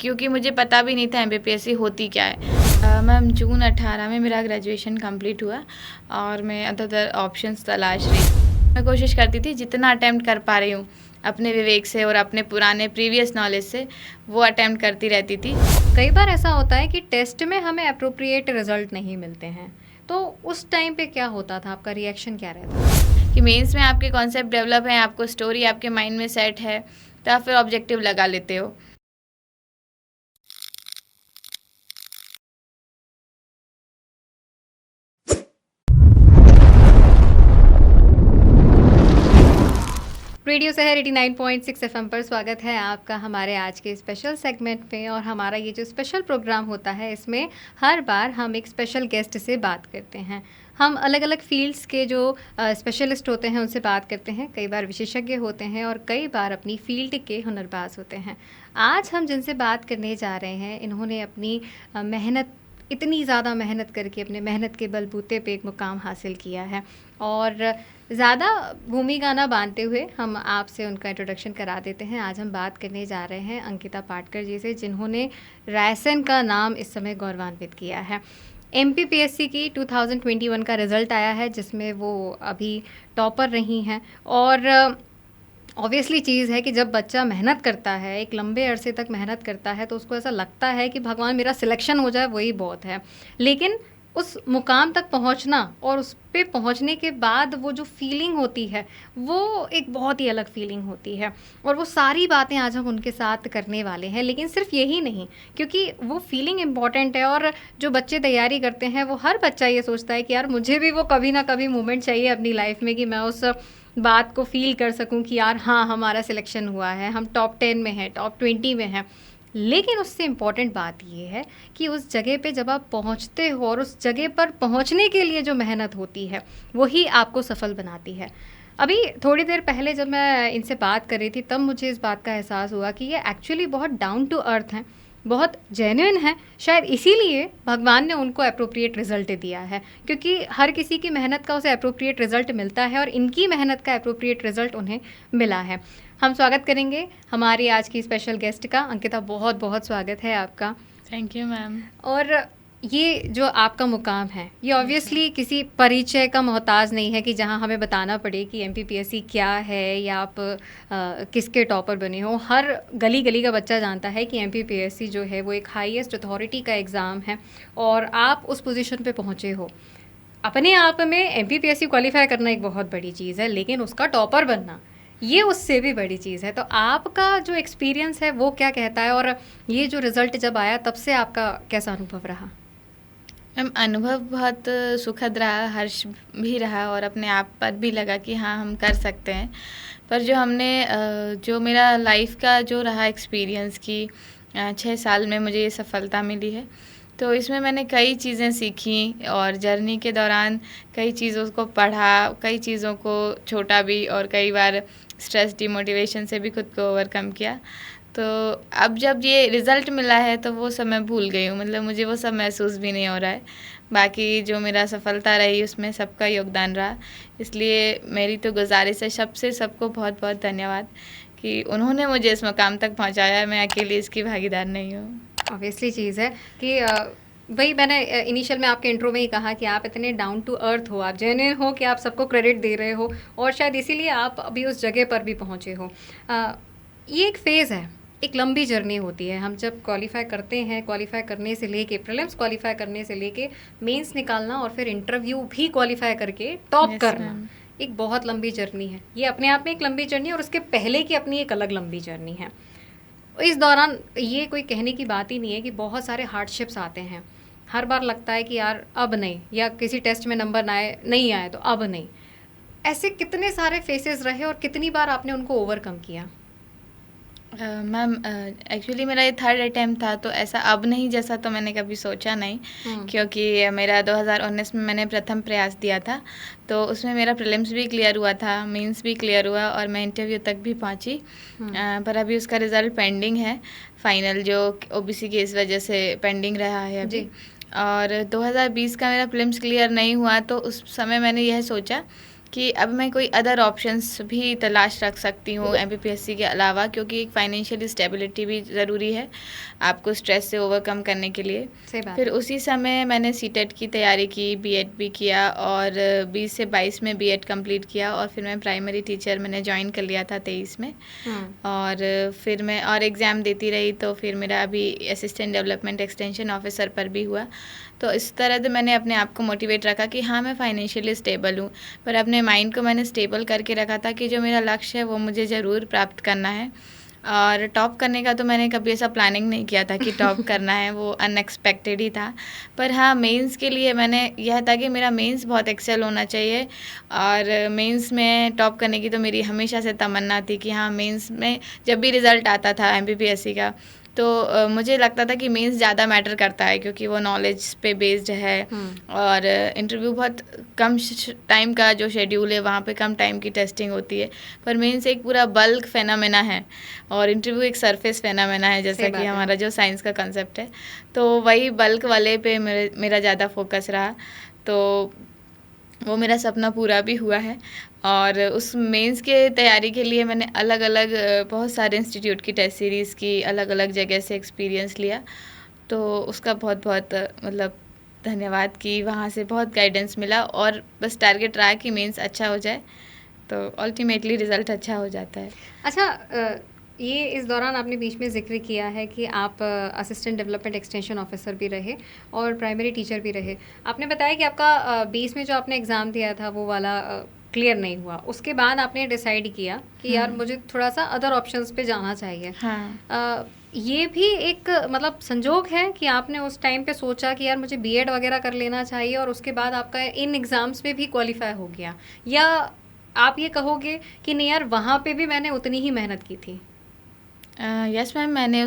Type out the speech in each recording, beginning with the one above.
क्योंकि मुझे पता भी नहीं था एमपीपीएससी होती क्या है। मैम जून 18 में मेरा ग्रेजुएशन कंप्लीट हुआ और मैं अदर ऑप्शंस तलाश रही। मैं कोशिश करती थी जितना अटैम्प्ट कर पा रही हूँ अपने विवेक से और अपने पुराने प्रीवियस नॉलेज से वो अटैम्प्ट करती रहती थी। कई बार ऐसा होता है कि टेस्ट में हमें अप्रोप्रिएट रिजल्ट नहीं मिलते हैं, तो उस टाइम पे क्या होता था, आपका रिएक्शन क्या रहता था? कि मेंस में आपके कॉन्सेप्ट डेवलप हैं, आपको स्टोरी आपके माइंड में सेट है, तो आप फिर ऑब्जेक्टिव लगा लेते हो। रेडियो शहर 89.6 एफएम पर स्वागत है आपका हमारे आज के स्पेशल सेगमेंट में। और हमारा ये जो स्पेशल प्रोग्राम होता है, इसमें हर बार हम एक स्पेशल गेस्ट से बात करते हैं। हम अलग अलग फील्ड्स के जो स्पेशलिस्ट होते हैं उनसे बात करते हैं। कई बार विशेषज्ञ होते हैं और कई बार अपनी फील्ड के हुनरबाज होते हैं। आज हम जिनसे बात करने जा रहे हैं, इन्होंने अपनी मेहनत, इतनी ज़्यादा मेहनत करके अपने मेहनत के बलबूते पे एक मुकाम हासिल किया है। और ज़्यादा भूमिका ना बांधते हुए हम आपसे उनका इंट्रोडक्शन करा देते हैं। आज हम बात करने जा रहे हैं अंकिता पाटकर जी से, जिन्होंने रायसेन का नाम इस समय गौरवान्वित किया है। एमपीपीएससी की 2021 का रिज़ल्ट आया है, जिसमें वो अभी टॉपर रही हैं। और ऑब्वियसली चीज़ है कि जब बच्चा मेहनत करता है, एक लंबे अरसे तक मेहनत करता है, तो उसको ऐसा लगता है कि भगवान मेरा सिलेक्शन हो जाए वही बहुत है। लेकिन उस मुकाम तक पहुंचना और उस पे पहुंचने के बाद वो जो फीलिंग होती है, वो एक बहुत ही अलग फीलिंग होती है। और वो सारी बातें आज हम उनके साथ करने वाले हैं। लेकिन सिर्फ यही नहीं, क्योंकि वो फीलिंग इम्पॉर्टेंट है। और जो बच्चे तैयारी करते हैं, वो हर बच्चा ये सोचता है कि यार मुझे भी वो कभी ना कभी मोमेंट चाहिए अपनी लाइफ में कि मैं उस बात को फील कर सकूं कि यार हाँ, हमारा सिलेक्शन हुआ है, हम टॉप 10 में हैं, टॉप 20 में हैं। लेकिन उससे इम्पॉर्टेंट बात ये है कि उस जगह पे जब आप पहुंचते हो और उस जगह पर पहुंचने के लिए जो मेहनत होती है, वही आपको सफल बनाती है। अभी थोड़ी देर पहले जब मैं इनसे बात कर रही थी, तब मुझे इस बात का एहसास हुआ कि ये एक्चुअली बहुत डाउन टू अर्थ हैं, बहुत जेन्युइन है। शायद इसीलिए भगवान ने उनको अप्रोप्रिएट रिजल्ट दिया है, क्योंकि हर किसी की मेहनत का उसे अप्रोप्रिएट रिजल्ट मिलता है और इनकी मेहनत का अप्रोप्रिएट रिजल्ट उन्हें मिला है। हम स्वागत करेंगे हमारी आज की स्पेशल गेस्ट का। अंकिता, बहुत बहुत स्वागत है आपका। Thank you ma'am. और ये जो आपका मुकाम है, ये ऑब्वियसली किसी परिचय का मोहताज नहीं है कि जहां हमें बताना पड़े कि एमपीपीएससी क्या है या आप किसके टॉपर बने हो। हर गली गली का बच्चा जानता है कि एमपीपीएससी जो है वो एक हाईएस्ट अथॉरिटी का एग्ज़ाम है और आप उस पोजीशन पे पहुंचे हो। अपने आप में एमपीपीएससी क्वालिफाई करना एक बहुत बड़ी चीज़ है, लेकिन उसका टॉपर बनना ये उससे भी बड़ी चीज़ है। तो आपका जो एक्सपीरियंस है वो क्या कहता है, और ये जो रिज़ल्ट जब आया तब से आपका कैसा अनुभव रहा? मैम अनुभव बहुत सुखद रहा, हर्ष भी रहा और अपने आप पर भी लगा कि हाँ हम कर सकते हैं। पर जो मेरा लाइफ का जो रहा एक्सपीरियंस कि 6 साल में मुझे ये सफलता मिली है, तो इसमें मैंने कई चीज़ें सीखी और जर्नी के दौरान कई चीज़ों को पढ़ा, कई चीज़ों को छोटा भी और कई बार स्ट्रेस डिमोटिवेशन से भी खुद को ओवरकम किया। तो अब जब ये रिज़ल्ट मिला है तो वो सब मैं भूल गई हूँ, मतलब मुझे वो सब महसूस भी नहीं हो रहा है। बाकी जो मेरा सफलता रही उसमें सबका योगदान रहा, इसलिए मेरी तो गुजारिश है सबसे, सबको बहुत बहुत धन्यवाद कि उन्होंने मुझे इस मुकाम तक पहुँचाया। मैं अकेली इसकी भागीदार नहीं हूँ। ऑब्वियसली चीज़ है कि वही मैंने इनिशियल में आपके इंट्रो में ही कहा कि आप इतने डाउन टू अर्थ हो, आप जेन्युइन हो कि आप सबको क्रेडिट दे रहे हो, और शायद इसीलिए आप अभी उस जगह पर भी पहुँचे हो। ये एक फ़ेज़ है, एक लंबी जर्नी होती है। हम जब क्वालिफाई करते हैं, क्वालिफाई करने से लेके प्रीलिम्स क्वालिफाई करने से लेके मेंस निकालना और फिर इंटरव्यू भी क्वालिफाई करके टॉप Yes, करना, ma'am. एक बहुत लंबी जर्नी है। ये अपने आप में एक लंबी जर्नी है और उसके पहले की अपनी एक अलग लंबी जर्नी है। इस दौरान ये कोई कहने की बात ही नहीं है कि बहुत सारे हार्डशिप्स आते हैं। हर बार लगता है कि यार अब नहीं, या किसी टेस्ट में नंबर नहीं आए तो अब नहीं। ऐसे कितने सारे फेसेस रहे और कितनी बार आपने उनको ओवरकम किया? मैम एक्चुअली मेरा ये थर्ड अटैम्प्ट था, तो ऐसा अब नहीं जैसा तो मैंने कभी सोचा नहीं, क्योंकि मेरा 2019 में मैंने प्रथम प्रयास दिया था, तो उसमें मेरा प्रीलिम्स भी क्लियर हुआ था, मेंस भी क्लियर हुआ और मैं इंटरव्यू तक भी पहुंची। पर अभी उसका रिज़ल्ट पेंडिंग है, फाइनल जो ओबीसी की इस वजह से पेंडिंग रहा है अभी। और 2020 का मेरा प्रीलिम्स क्लियर नहीं हुआ, तो उस समय मैंने यह सोचा कि अब मैं कोई अदर ऑप्शंस भी तलाश रख सकती हूँ एमपीपीएससी के अलावा, क्योंकि एक फाइनेंशियल स्टेबिलिटी भी ज़रूरी है आपको स्ट्रेस से ओवरकम करने के लिए। सही बात फिर है। उसी समय मैंने सीटेट की तैयारी की, बीएड भी किया और 20 से 22 में बीएड कंप्लीट किया और फिर मैं प्राइमरी टीचर मैंने ज्वाइन कर लिया था 23 में। और फिर मैं और एग्ज़ाम देती रही, तो फिर मेरा अभी असिस्टेंट डेवलपमेंट एक्सटेंशन ऑफिसर पर भी हुआ। तो इस तरह से मैंने अपने आप को मोटिवेट रखा कि हाँ मैं फाइनेंशियली स्टेबल हूँ, पर अपने माइंड को मैंने स्टेबल करके रखा था कि जो मेरा लक्ष्य है वो मुझे ज़रूर प्राप्त करना है। और टॉप करने का तो मैंने कभी ऐसा प्लानिंग नहीं किया था कि टॉप करना है, वो अनएक्सपेक्टेड ही था। पर हाँ, मेंस के लिए मैंने यह था कि मेरा मेंस बहुत एक्सेल होना चाहिए और मेंस में टॉप करने की तो मेरी हमेशा से तमन्ना थी कि हाँ मेंस में जब भी रिज़ल्ट आता था एमपीपीएससी का, तो मुझे लगता था कि मेंस ज़्यादा मैटर करता है, क्योंकि वो नॉलेज पे बेस्ड है और इंटरव्यू बहुत कम टाइम का जो शेड्यूल है, वहाँ पे कम टाइम की टेस्टिंग होती है। पर मेंस एक पूरा बल्क फेनामेना है और इंटरव्यू एक सरफेस फेनामेना है, जैसा कि हमारा जो साइंस का कंसेप्ट है। तो वही बल्क वाले पे मेरा ज़्यादा फोकस रहा, तो वो मेरा सपना पूरा भी हुआ है। और उस मेंस के तैयारी के लिए मैंने अलग अलग बहुत सारे इंस्टीट्यूट की टेस्ट सीरीज़ की, अलग अलग जगह से एक्सपीरियंस लिया। तो उसका बहुत बहुत मतलब धन्यवाद कि वहाँ से बहुत गाइडेंस मिला और बस टारगेट रहा कि मेंस अच्छा हो जाए, तो अल्टीमेटली रिज़ल्ट अच्छा हो जाता है। अच्छा, ये इस दौरान आपने बीच में ज़िक्र किया है कि आप असिस्टेंट डेवलपमेंट एक्सटेंशन ऑफिसर भी रहे और प्राइमरी टीचर भी रहे। आपने बताया कि आपका 20 में जो आपने एग्ज़ाम दिया था वो वाला क्लियर नहीं हुआ, उसके बाद आपने डिसाइड किया कि यार मुझे थोड़ा सा अदर ऑप्शंस पे जाना चाहिए। ये भी एक मतलब संजोग है कि आपने उस टाइम पे सोचा कि यार मुझे बीएड वगैरह कर लेना चाहिए और उसके बाद आपका इन एग्ज़ाम्स में भी क्वालिफाई हो गया, या आप ये कहोगे कि नहीं यार वहाँ पे भी मैंने उतनी ही मेहनत की थी? यस मैम, मैंने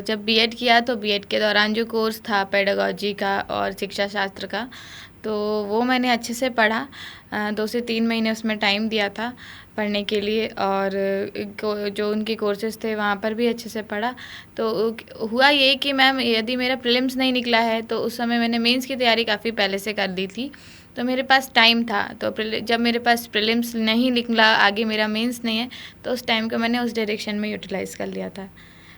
जब बीएड किया तो बीएड के दौरान जो कोर्स था पेडागॉजी का और शिक्षा शास्त्र का, तो वो मैंने अच्छे से पढ़ा। 2 से 3 महीने उसमें टाइम दिया था पढ़ने के लिए और जो उनके कोर्सेज़ थे वहाँ पर भी अच्छे से पढ़ा। तो हुआ ये कि मैम यदि मेरा प्रीलिम्स नहीं निकला है तो उस समय मैंने मेंस की तैयारी काफ़ी पहले से कर ली थी, तो मेरे पास टाइम था। तो जब मेरे पास प्रीलिम्स नहीं निकला, आगे मेरा मेंस नहीं है, तो उस टाइम को मैंने उस डायरेक्शन में यूटिलाइज़ कर लिया था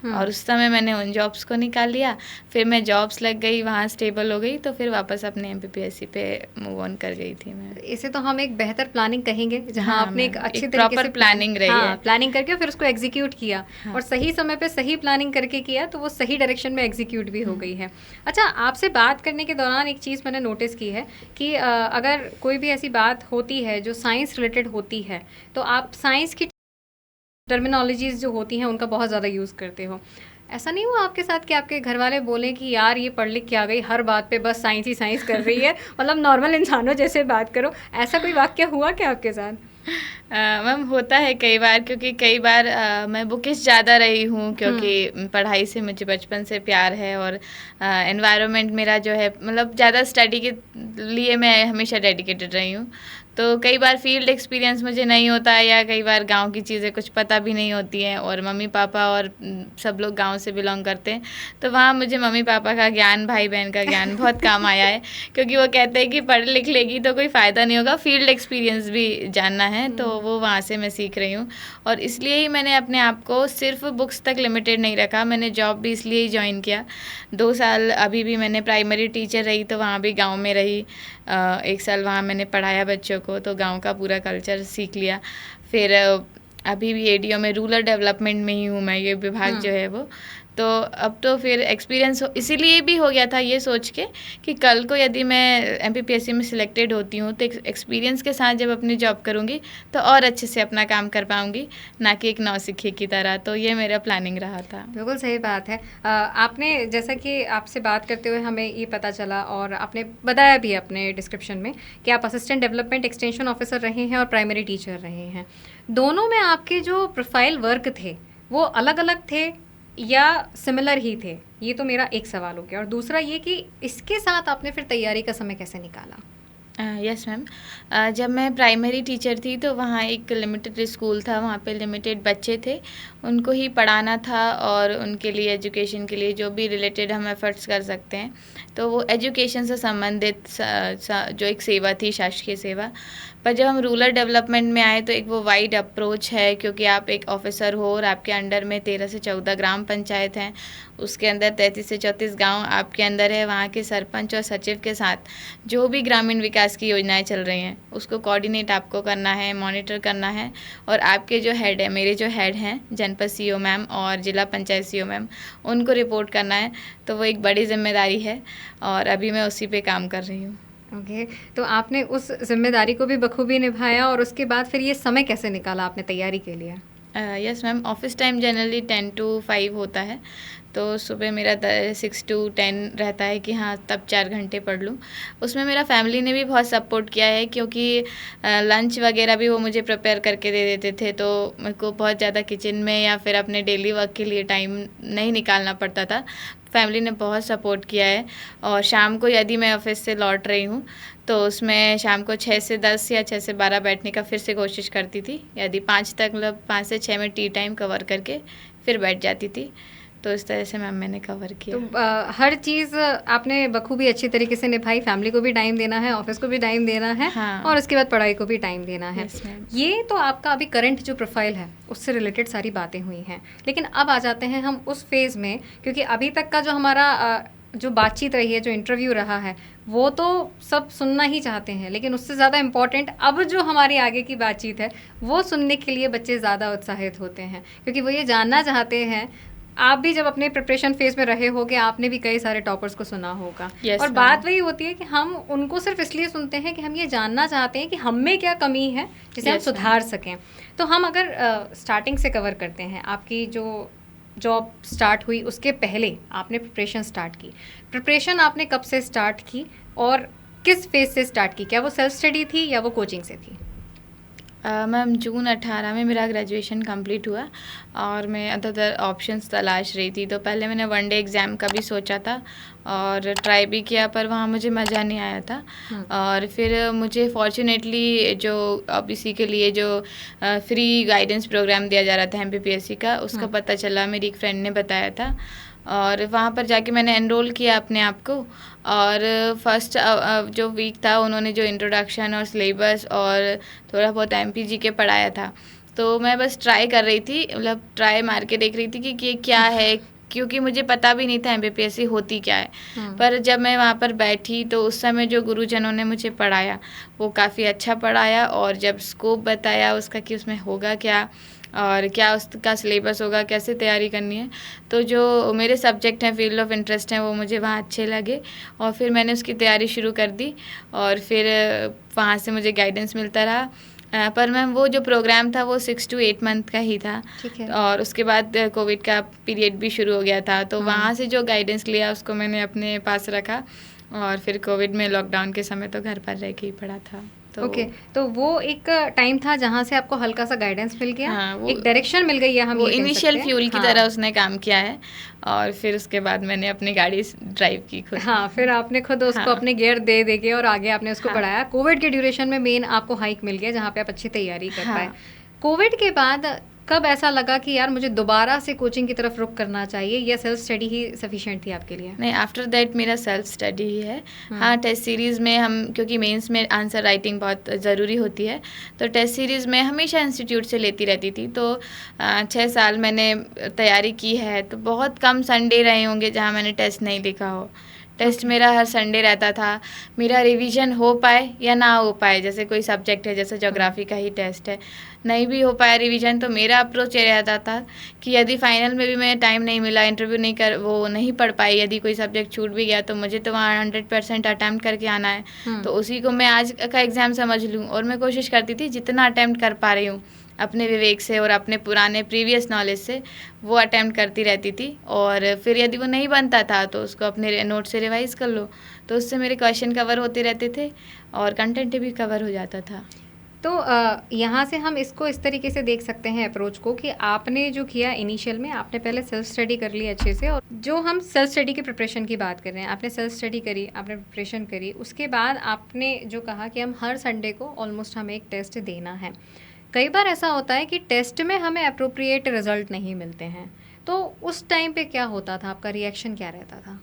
और उस समय मैंने उन जॉब्स को निकाल लिया। फिर मैं जॉब्स लग गई, वहाँ स्टेबल हो गई, तो फिर वापस अपने एमपीपीएससी पे मूव ऑन कर गई थी मैं। इसे तो हम एक बेहतर प्लानिंग कहेंगे, जहाँ हाँ, आपने एक अच्छी तरीके प्रॉपर से प्लानिंग रही है। प्लानिंग करके फिर उसको एग्जीक्यूट किया और सही समय पे सही प्लानिंग करके किया, तो वो सही डायरेक्शन में एग्जीक्यूट भी हो गई है। अच्छा, आपसे बात करने के दौरान एक चीज़ मैंने नोटिस की है कि अगर कोई भी ऐसी बात होती है जो साइंस रिलेटेड होती है, तो आप साइंस की टर्मिनोलॉजीज़ जो होती हैं उनका बहुत ज़्यादा यूज़ करते हो। ऐसा नहीं हुआ आपके साथ कि आपके घर वाले बोले कि यार ये पढ़ लिख के आ गई, हर बात पे बस साइंस ही साइंस कर रही है, मतलब नॉर्मल इंसानों जैसे बात करो, ऐसा कोई वाक्य हुआ क्या आपके साथ? मैम होता है कई बार, क्योंकि कई बार मैं बुकिश ज़्यादा रही हूँ, क्योंकि पढ़ाई से मुझे बचपन से प्यार है और एनवायरनमेंट मेरा जो है मतलब ज़्यादा स्टडी के लिए मैं हमेशा डेडिकेटेड रही हूँ। तो कई बार फील्ड एक्सपीरियंस मुझे नहीं होता है या कई बार गांव की चीज़ें कुछ पता भी नहीं होती हैं और मम्मी पापा और सब लोग गांव से बिलोंग करते हैं, तो वहाँ मुझे मम्मी पापा का ज्ञान, भाई बहन का ज्ञान बहुत काम आया है, क्योंकि वो कहते हैं कि पढ़ लिख लेगी तो कोई फ़ायदा नहीं होगा, फील्ड एक्सपीरियंस भी जानना है। तो वो वहाँ से मैं सीख रही हूँ और इसलिए ही मैंने अपने आप को सिर्फ बुक्स तक लिमिटेड नहीं रखा। मैंने जॉब भी इसलिए ही ज्वाइन किया। 2 साल अभी भी मैंने प्राइमरी टीचर रही, तो वहाँ भी गाँव में रही। 1 साल वहाँ मैंने पढ़ाया बच्चों को, तो गांव का पूरा कल्चर सीख लिया। फिर अभी भी एडीओ में रूरल डेवलपमेंट में ही हूँ मैं, ये विभाग जो है वो। तो अब तो फिर एक्सपीरियंस इसीलिए भी हो गया था ये सोच के कि कल को यदि मैं एमपीपीएससी में सिलेक्टेड होती हूँ तो एक्सपीरियंस के साथ जब अपनी जॉब करूँगी तो और अच्छे से अपना काम कर पाऊँगी, ना कि एक नौसिखिए की तरह। तो ये मेरा प्लानिंग रहा था। बिल्कुल सही बात है। आपने जैसा कि आपसे बात करते हुए हमें ये पता चला और आपने बताया भी अपने डिस्क्रिप्शन में कि आप असिस्टेंट डेवलपमेंट एक्सटेंशन ऑफिसर रहे हैं और प्राइमरी टीचर रहे हैं। दोनों में आपके जो प्रोफाइल वर्क थे वो अलग अलग थे या सिमिलर ही थे? ये तो मेरा एक सवाल हो गया। और दूसरा ये कि इसके साथ आपने फिर तैयारी का समय कैसे निकाला? Yes ma'am. जब मैं प्राइमरी टीचर थी तो वहाँ एक लिमिटेड स्कूल था, वहाँ पे लिमिटेड बच्चे थे, उनको ही पढ़ाना था और उनके लिए एजुकेशन के लिए जो भी रिलेटेड हम एफर्ट्स कर सकते हैं, तो वो एजुकेशन से संबंधित जो एक सेवा थी, शासकीय सेवा। पर जब हम रूरल डेवलपमेंट में आए तो एक वो वाइड अप्रोच है, क्योंकि आप एक ऑफिसर हो और आपके अंडर में 13 से 14 ग्राम पंचायत हैं, उसके अंदर 33 से 34 गांव आपके अंदर है। वहाँ के सरपंच और सचिव के साथ जो भी ग्रामीण विकास की योजनाएं चल रही हैं उसको कोऑर्डिनेट आपको करना है, मॉनिटर करना है, और आपके जो हेड है, मेरे जो हेड हैं जनपद सीईओ मैम और जिला पंचायत सीईओ मैम, उनको रिपोर्ट करना है। तो वो एक बड़ी जिम्मेदारी है और अभी मैं उसी पे काम कर रही हूँ। ओके, तो आपने उस जिम्मेदारी को भी बखूबी निभाया और उसके बाद फिर ये समय कैसे निकाला आपने तैयारी के लिए? Yes ma'am, office time generally 10 to 5 होता है, तो सुबह मेरा 6 to 10 रहता है कि हाँ तब 4 घंटे पढ़ लूँ। उसमें मेरा फैमिली ने भी बहुत सपोर्ट किया है, क्योंकि लंच वगैरह भी वो मुझे प्रिपेयर करके दे देते थे, तो मेरे को बहुत ज़्यादा किचन में या फिर अपने डेली वर्क के लिए टाइम नहीं निकालना पड़ता था। फैमिली ने बहुत सपोर्ट किया है। और शाम को यदि मैं ऑफिस से लौट रही हूँ तो उसमें शाम को 6 से 10 या 6 से 12 बैठने का फिर से कोशिश करती थी, यदि 5 तक, मतलब 5 से 6 में टी टाइम कवर करके फिर बैठ जाती थी। तो इस तरह से मैम मैंने कवर किया। तो हर चीज़ आपने बखूबी अच्छी तरीके से निभाई, फैमिली को भी टाइम देना है, ऑफिस को भी टाइम देना है, हाँ। और उसके बाद पढ़ाई को भी टाइम देना है। Yes, ma'am. ये तो आपका अभी करंट जो प्रोफाइल है उससे रिलेटेड सारी बातें हुई हैं, लेकिन अब आ जाते हैं हम उस फेज़ में, क्योंकि अभी तक का जो हमारा जो बातचीत रही है, जो इंटरव्यू रहा है, वो तो सब सुनना ही चाहते हैं, लेकिन उससे ज़्यादा इम्पॉर्टेंट अब जो हमारी आगे की बातचीत है वो सुनने के लिए बच्चे ज़्यादा उत्साहित होते हैं, क्योंकि वो ये जानना चाहते हैं। आप भी जब अपने प्रिपरेशन फेज में रहे होगे, आपने भी कई सारे टॉपर्स को सुना होगा। Yes, और ma'am. बात वही होती है कि हम उनको सिर्फ इसलिए सुनते हैं कि हम ये जानना चाहते हैं कि हम में क्या कमी है जिसे हम Yes, सुधार सकें। तो हम अगर स्टार्टिंग से कवर करते हैं, आपकी जो जॉब स्टार्ट हुई उसके पहले आपने प्रिपरेशन स्टार्ट की। प्रिपरेशन आपने कब से स्टार्ट की और किस फेज से स्टार्ट की? क्या वो सेल्फ स्टडी थी या वो कोचिंग से थी? मैम जून 18 में मेरा ग्रेजुएशन कंप्लीट हुआ और मैं अदर ऑप्शंस तलाश रही थी। तो पहले मैंने वन डे एग्ज़ाम का भी सोचा था और ट्राई भी किया, पर वहाँ मुझे मज़ा नहीं आया था। और फिर मुझे फॉर्चुनेटली जो अब इसी के लिए जो फ्री गाइडेंस प्रोग्राम दिया जा रहा था MPPSC का, उसका पता चला, मेरी एक फ्रेंड ने बताया था, और वहाँ पर जाके मैंने एनरोल किया अपने आप को। और फर्स्ट जो वीक था उन्होंने जो इंट्रोडक्शन और सिलेबस और थोड़ा बहुत MPG के पढ़ाया था, तो मैं बस ट्राई कर रही थी, मतलब ट्राई मार के देख रही थी कि ये क्या है, क्योंकि मुझे पता भी नहीं था MPPSC होती क्या है। पर जब मैं वहाँ पर बैठी तो उस समय जो गुरुजनों ने मुझे पढ़ाया वो काफ़ी अच्छा पढ़ाया, और जब स्कोप बताया उसका कि उसमें होगा क्या और क्या उसका सिलेबस होगा, कैसे तैयारी करनी है, तो जो मेरे सब्जेक्ट हैं, फील्ड ऑफ इंटरेस्ट हैं, वो मुझे वहाँ अच्छे लगे और फिर मैंने उसकी तैयारी शुरू कर दी और फिर वहाँ से मुझे गाइडेंस मिलता रहा। पर मैम वो जो प्रोग्राम था वो 6 to 8 मंथ का ही था, और उसके बाद कोविड का पीरियड भी शुरू हो गया था, तो वहाँ से जो गाइडेंस लिया उसको मैंने अपने पास रखा, और फिर कोविड में लॉकडाउन के समय तो घर पर रह के ही पढ़ा था। ओके, तो वो एक टाइम था जहाँ से आपको हल्का सा गाइडेंस मिल गया। हाँ, एक डायरेक्शन मिल गई है, हम वो ये कह इनिशियल सकते हैं। फ्यूल की हाँ। तरह उसने काम किया है, और फिर उसके बाद मैंने अपनी गाड़ी ड्राइव की खुद। हाँ, फिर आपने खुद उसको हाँ। अपने गियर दे दे के और आगे आपने उसको हाँ। बढ़ाया। कोविड के ड्यूरेशन में मेन आपको हाइक मिल गया, जहाँ पे आप अच्छी तैयारी कर हाँ। पाए। कोविड के बाद कब ऐसा लगा कि यार मुझे दोबारा से कोचिंग की तरफ रुख करना चाहिए, या सेल्फ स्टडी ही सफिशिएंट थी आपके लिए? नहीं, आफ्टर दैट मेरा सेल्फ स्टडी ही है। हाँ, टेस्ट सीरीज़ में हम, क्योंकि मेंस में आंसर राइटिंग बहुत ज़रूरी होती है, तो टेस्ट सीरीज़ में हमेशा इंस्टीट्यूट से लेती रहती थी। तो 6 साल मैंने तैयारी की है, तो बहुत कम संडे रहे होंगे जहाँ मैंने टेस्ट नहीं लिखा हो। टेस्ट मेरा हर संडे रहता था, मेरा रिवीजन हो पाए या ना हो पाए, जैसे कोई सब्जेक्ट है, जैसे ज्योग्राफी का ही टेस्ट है, नहीं भी हो पाया रिवीजन, तो मेरा अप्रोच ये रहता था कि यदि फाइनल में भी मैं टाइम नहीं मिला, इंटरव्यू नहीं पढ़ पाई, यदि कोई सब्जेक्ट छूट भी गया, तो मुझे तो वहाँ 100% अटैम्प्ट करके आना है। तो उसी को मैं आज का एग्ज़ाम समझ लूँ, और मैं कोशिश करती थी जितना अटैम्प्ट कर पा रही हूँ अपने विवेक से और अपने पुराने प्रीवियस नॉलेज से, वो अटैम्प्ट करती रहती थी। और फिर यदि वो नहीं बनता था तो उसको अपने नोट से रिवाइज़ कर लो, तो उससे मेरे क्वेश्चन कवर होते रहते थे और कंटेंट भी कवर हो जाता था। तो यहाँ से हम इसको इस तरीके से देख सकते हैं अप्रोच को कि आपने जो किया इनिशियल में, आपने पहले सेल्फ स्टडी कर ली अच्छे से, और जो हम सेल्फ स्टडी की प्रिपरेशन की बात कर रहे हैं, आपने सेल्फ स्टडी करी, आपने प्रिपरेशन करी, उसके बाद आपने जो कहा कि हम हर संडे को ऑलमोस्ट हमें एक टेस्ट देना है। कई बार ऐसा होता है कि टेस्ट में हमें अप्रोप्रिएट रिजल्ट नहीं मिलते हैं, तो उस टाइम पे क्या होता था, आपका रिएक्शन क्या रहता था?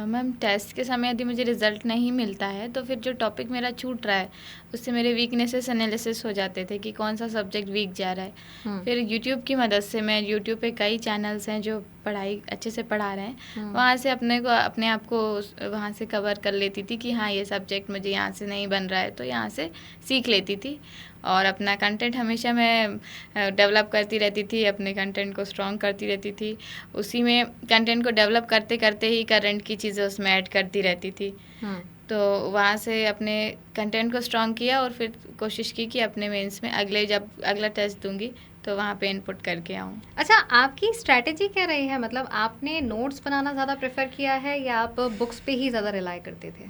मैम टेस्ट के समय यदि मुझे रिज़ल्ट नहीं मिलता है तो फिर जो टॉपिक मेरा छूट रहा है उससे मेरे वीकनेसेस एनालिसिस हो जाते थे कि कौन सा सब्जेक्ट वीक जा रहा है। फिर यूट्यूब की मदद से, मैं यूट्यूब पे कई चैनल्स हैं जो पढ़ाई अच्छे से पढ़ा रहे हैं, वहाँ से अपने आप को वहाँ से कवर कर लेती थी कि हाँ ये सब्जेक्ट मुझे यहाँ से नहीं बन रहा है, तो यहाँ से सीख लेती थी। और अपना कंटेंट हमेशा मैं डेवलप करती रहती थी, अपने कंटेंट को स्ट्रॉन्ग करती रहती थी, उसी में कंटेंट को डेवलप करते करते ही करंट की चीज़ें उसमें ऐड करती रहती थी। तो वहाँ से अपने कंटेंट को स्ट्रॉन्ग किया और फिर कोशिश की कि अपने मेंस में जब अगला टेस्ट दूंगी तो वहाँ पे इनपुट करके आऊँ। अच्छा, आपकी स्ट्रैटेजी क्या रही है? मतलब आपने नोट्स बनाना ज़्यादा प्रेफर किया है या आप बुक्स पे ही ज़्यादा रिलाई करते थे?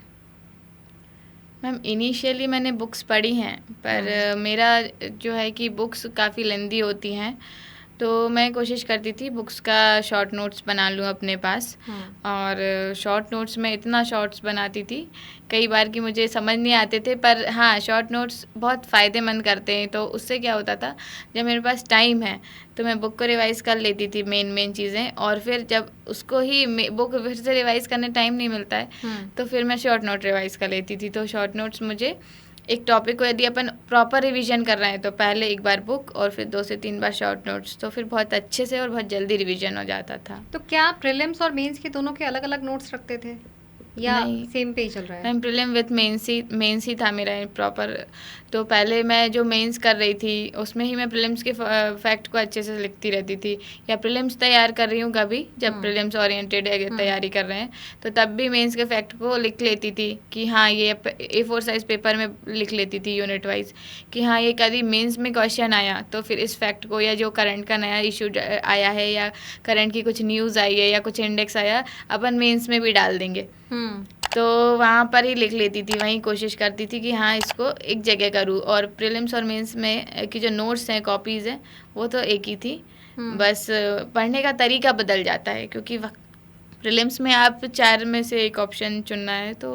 मैम इनिशियली मैंने बुक्स पढ़ी हैं, पर मेरा जो है कि बुक्स काफ़ी लेंदी होती हैं, तो मैं कोशिश करती थी बुक्स का शॉर्ट नोट्स बना लूँ अपने पास। और शॉर्ट नोट्स में इतना शॉर्ट्स बनाती थी कई बार कि मुझे समझ नहीं आते थे, पर हाँ शॉर्ट नोट्स बहुत फ़ायदेमंद करते हैं। तो उससे क्या होता था, जब मेरे पास टाइम है तो मैं बुक को रिवाइज़ कर लेती थी मेन चीज़ें, और फिर जब उसको ही बुक फिर से रिवाइज़ करने टाइम नहीं मिलता है तो फिर मैं शॉर्ट नोट रिवाइज़ कर लेती थी। तो शॉर्ट नोट्स मुझे एक टॉपिक को यदि अपन प्रॉपर रिवीजन कर रहे हैं तो पहले एक बार बुक और फिर 2 से 3 बार शॉर्ट नोट्स, तो फिर बहुत अच्छे से और बहुत जल्दी रिवीजन हो जाता था। तो क्या आप प्रीलिम्स और मेंस के दोनों के अलग अलग नोट्स रखते थे या सेम पे ही चल रहा है? मैम प्रीलिम विथ मेंस ही था मेरा प्रॉपर। तो पहले मैं जो मेंस कर रही थी उसमें ही मैं प्रीलिम्स के फैक्ट को अच्छे से लिखती रहती थी, या प्रीलिम्स तैयार कर रही हूँ कभी जब प्रीलिम्स ओरिएंटेड तैयारी कर रहे हैं तो तब भी मेंस के फैक्ट को लिख लेती थी कि हाँ ये A4 साइज पेपर में लिख लेती थी यूनिट वाइज कि हाँ ये कभी मेंस में क्वेश्चन आया तो फिर इस फैक्ट को, या जो करंट का नया इशू आया है या करंट की कुछ न्यूज़ आई है या कुछ इंडेक्स आया, अपन मेंस में भी डाल देंगे। तो वहाँ पर ही लिख लेती थी, वहीं कोशिश करती थी कि हाँ इसको एक जगह करूँ। और प्रीलिम्स और मेंस में की जो नोट्स हैं, कॉपीज़ हैं, वो तो एक ही थी, बस पढ़ने का तरीका बदल जाता है क्योंकि प्रीलिम्स में आप 4 में से एक ऑप्शन चुनना है तो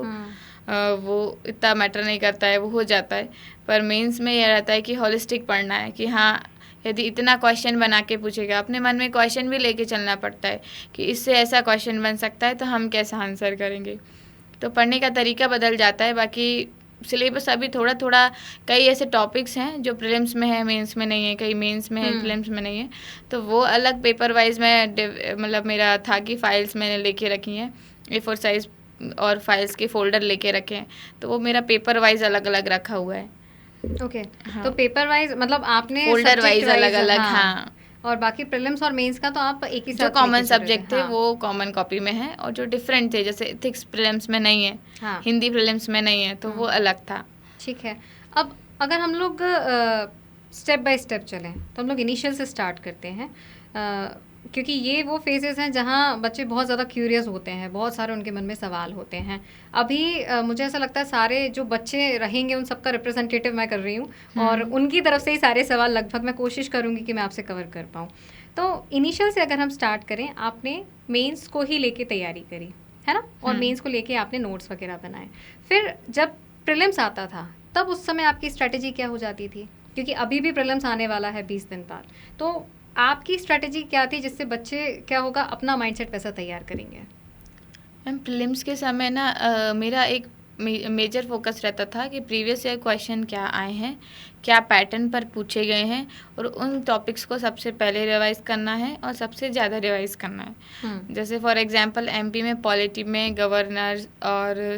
वो इतना मैटर नहीं करता है, वो हो जाता है। पर मेंस में यह रहता है कि होलिस्टिक पढ़ना है कि हाँ यदि इतना क्वेश्चन बना के पूछेगा, अपने मन में क्वेश्चन भी लेके चलना पड़ता है कि इससे ऐसा क्वेश्चन बन सकता है तो हम कैसा आंसर करेंगे। तो पढ़ने का तरीका बदल जाता है। बाकी सिलेबस अभी थोड़ा थोड़ा, कई ऐसे टॉपिक्स हैं जो प्रीलिम्स में है मेंस में नहीं है, कई मेंस में है प्रीलिम्स में नहीं है, तो वो अलग पेपर वाइज मैं मतलब मेरा था कि फाइल्स मैंने लेके रखी हैं, A4 साइज और फाइल्स के फोल्डर लेके रखे हैं, तो वो मेरा पेपर वाइज अलग अलग रखा हुआ है। ओके तो पेपर वाइज मतलब आपने फोल्डर वाइज अलग अलग। हाँ और बाकी प्रीलिम्स और मेंस का तो आप एक ही साथ जो कॉमन सब्जेक्ट थे वो कॉमन कॉपी में है, और जो डिफरेंट थे जैसे एथिक्स प्रीलिम्स में नहीं है, हिंदी प्रीलिम्स में नहीं है, तो वो अलग था। ठीक है। अब अगर हम लोग स्टेप बाय स्टेप चलें तो हम लोग इनिशियल से स्टार्ट करते हैं, क्योंकि ये वो फेजेस हैं जहाँ बच्चे बहुत ज़्यादा क्यूरियस होते हैं, बहुत सारे उनके मन में सवाल होते हैं। अभी मुझे ऐसा लगता है सारे जो बच्चे रहेंगे उन सबका रिप्रेजेंटेटिव मैं कर रही हूँ, और उनकी तरफ से ही सारे सवाल लगभग मैं कोशिश करूँगी कि मैं आपसे कवर कर पाऊँ। तो इनिशियल से अगर हम स्टार्ट करें, आपने मेंस को ही लेके तैयारी करी है ना, और मेंस को लेके आपने नोट्स वगैरह बनाए। फिर जब प्रीलिम्स आता था तब उस समय आपकी स्ट्रैटेजी क्या हो जाती थी? क्योंकि अभी भी प्रीलिम्स आने वाला है 20 दिन बाद, तो आपकी स्ट्रैटेजी क्या थी जिससे बच्चे क्या होगा अपना माइंडसेट वैसा तैयार करेंगे? मैम प्रीलिम्स के समय ना मेरा एक मेजर फोकस रहता था कि प्रीवियस ईयर क्वेश्चन क्या आए हैं, क्या पैटर्न पर पूछे गए हैं, और उन टॉपिक्स को सबसे पहले रिवाइज करना है और सबसे ज़्यादा रिवाइज करना है। जैसे फॉर एग्जांपल MP में पॉलिटी में गवर्नर और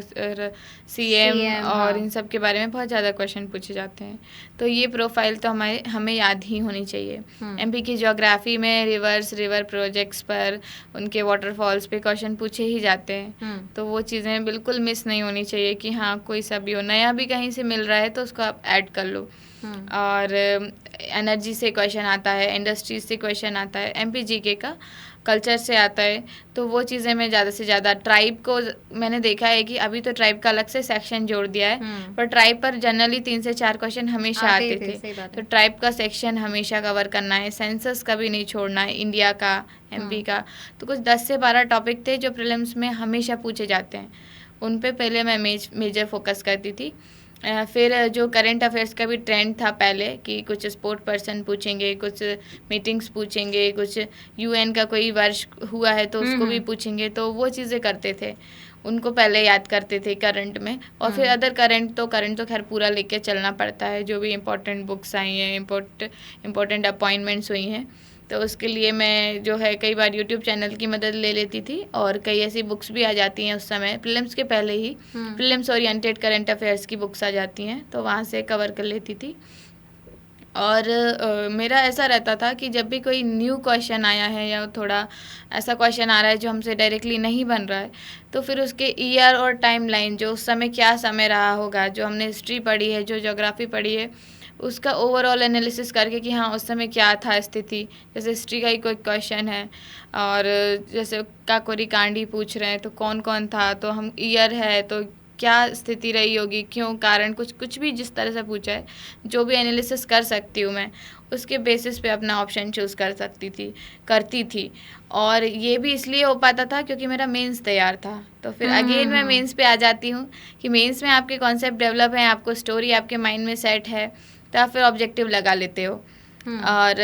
CM और इन सब के बारे में बहुत ज़्यादा क्वेश्चन पूछे जाते हैं, तो ये प्रोफाइल तो हमें याद ही होनी चाहिए। MP की ज्योग्राफी में रिवर प्रोजेक्ट्स पर, उनके वाटरफॉल्स पे क्वेश्चन पूछे ही जाते हैं, तो वो चीज़ें बिल्कुल मिस नहीं होनी चाहिए कि हाँ कोई सा भी हो, नया भी कहीं से मिल रहा है तो उसको आप ऐड कर लो। और एनर्जी से क्वेश्चन आता है, इंडस्ट्रीज से क्वेश्चन आता है, MP GK का कल्चर से आता है, तो वो चीज़ें मैं ज़्यादा से ज़्यादा ट्राइब को मैंने देखा है कि अभी तो ट्राइब का अलग से सेक्शन जोड़ दिया है, पर ट्राइब पर जनरली 3 से 4 क्वेश्चन हमेशा आते थे। सही बात तो है। ट्राइब का सेक्शन हमेशा कवर करना है, सेंसस का भी नहीं छोड़ना है, इंडिया का, एमपी का। तो कुछ 10 से 12 टॉपिक थे जो प्रीलिम्स में हमेशा पूछे जाते हैं, उन पे पहले मैं मेजर फोकस करती थी। फिर जो करंट अफेयर्स का भी ट्रेंड था पहले कि कुछ स्पोर्ट पर्सन पूछेंगे, कुछ मीटिंग्स पूछेंगे, कुछ यूएन का कोई वर्ष हुआ है तो उसको भी पूछेंगे, तो वो चीज़ें करते थे, उनको पहले याद करते थे करंट में। और फिर अदर करंट तो खैर पूरा लेके चलना पड़ता है, जो भी इम्पोर्टेंट बुक्स आई हैं, इम्पोर्टेंट अपॉइंटमेंट्स हुई हैं, तो उसके लिए मैं जो है कई बार यूट्यूब चैनल की मदद ले लेती थी, और कई ऐसी बुक्स भी आ जाती हैं उस समय प्रीलिम्स के पहले ही, प्रीलिम्स ओरिएंटेड करंट अफेयर्स की बुक्स आ जाती हैं, तो वहाँ से कवर कर लेती थी। और मेरा ऐसा रहता था कि जब भी कोई न्यू क्वेश्चन आया है या थोड़ा ऐसा क्वेश्चन आ रहा है जो हमसे डायरेक्टली नहीं बन रहा है, तो फिर उसके ईयर और टाइम लाइन, जो उस समय क्या समय रहा होगा, जो हमने हिस्ट्री पढ़ी है, जो ज्योग्राफी पढ़ी है, उसका ओवरऑल एनालिसिस करके कि हाँ उस समय क्या था स्थिति। जैसे हिस्ट्री का ही कोई क्वेश्चन है और जैसे काकोरी कांडी पूछ रहे हैं तो कौन कौन था, तो हम ईयर है तो क्या स्थिति रही होगी, क्यों, कारण, कुछ भी जिस तरह से पूछा है, जो भी एनालिसिस कर सकती हूँ मैं, उसके बेसिस पे अपना ऑप्शन चूज़ करती थी। और ये भी इसलिए हो पाता था क्योंकि मेरा मेंस तैयार था। तो फिर अगेन मैं मेंस पे आ जाती हूँ कि मेंस में आपके कॉन्सेप्ट डेवलप हैं, आपको स्टोरी आपके माइंड में सेट है, तो आप फिर ऑब्जेक्टिव लगा लेते हो। और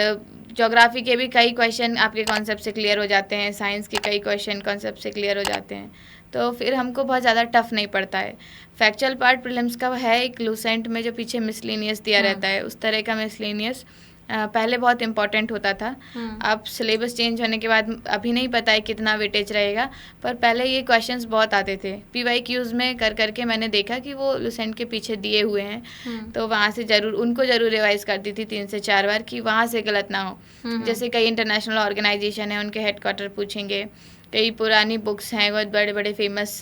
ज्योग्राफी के भी कई क्वेश्चन आपके कॉन्सेप्ट से क्लियर हो जाते हैं, साइंस के कई क्वेश्चन कॉन्सेप्ट से क्लियर हो जाते हैं, तो फिर हमको बहुत ज़्यादा टफ नहीं पड़ता है। फैक्चुअल पार्ट प्रीलिम्स का है एक लूसेंट में जो पीछे मिसलेनियस दिया रहता है, उस तरह का मिसलेनियस पहले बहुत इंपॉर्टेंट होता था। अब सिलेबस चेंज होने के बाद अभी नहीं पता है कितना वेटेज रहेगा, पर पहले ये क्वेश्चंस बहुत आते थे। PYQs में कर करके मैंने देखा कि वो लूसेंट के पीछे दिए हुए हैं, तो वहाँ से उनको ज़रूर रिवाइज करती थी 3 से 4 बार कि वहाँ से गलत ना हो। जैसे कई इंटरनेशनल ऑर्गेनाइजेशन है, उनके हेडक्वार्टर पूछेंगे, कई पुरानी बुक्स हैं, बहुत बड़े बड़े फेमस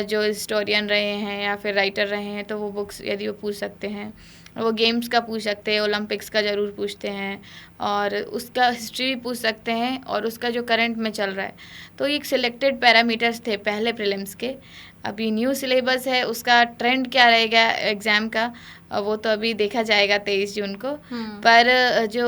जो हिस्टोरियन रहे हैं या फिर राइटर रहे हैं, तो वो बुक्स यदि वो पूछ सकते हैं। वो गेम्स का पूछ सकते हैं, ओलंपिक्स का ज़रूर पूछते हैं, और उसका हिस्ट्री भी पूछ सकते हैं, और उसका जो करंट में चल रहा है। तो ये एक सिलेक्टेड पैरामीटर्स थे पहले प्रीलिम्स के। अभी न्यू सिलेबस है, उसका ट्रेंड क्या रहेगा एग्ज़ाम का, वो तो अभी देखा जाएगा 23 जून को। पर जो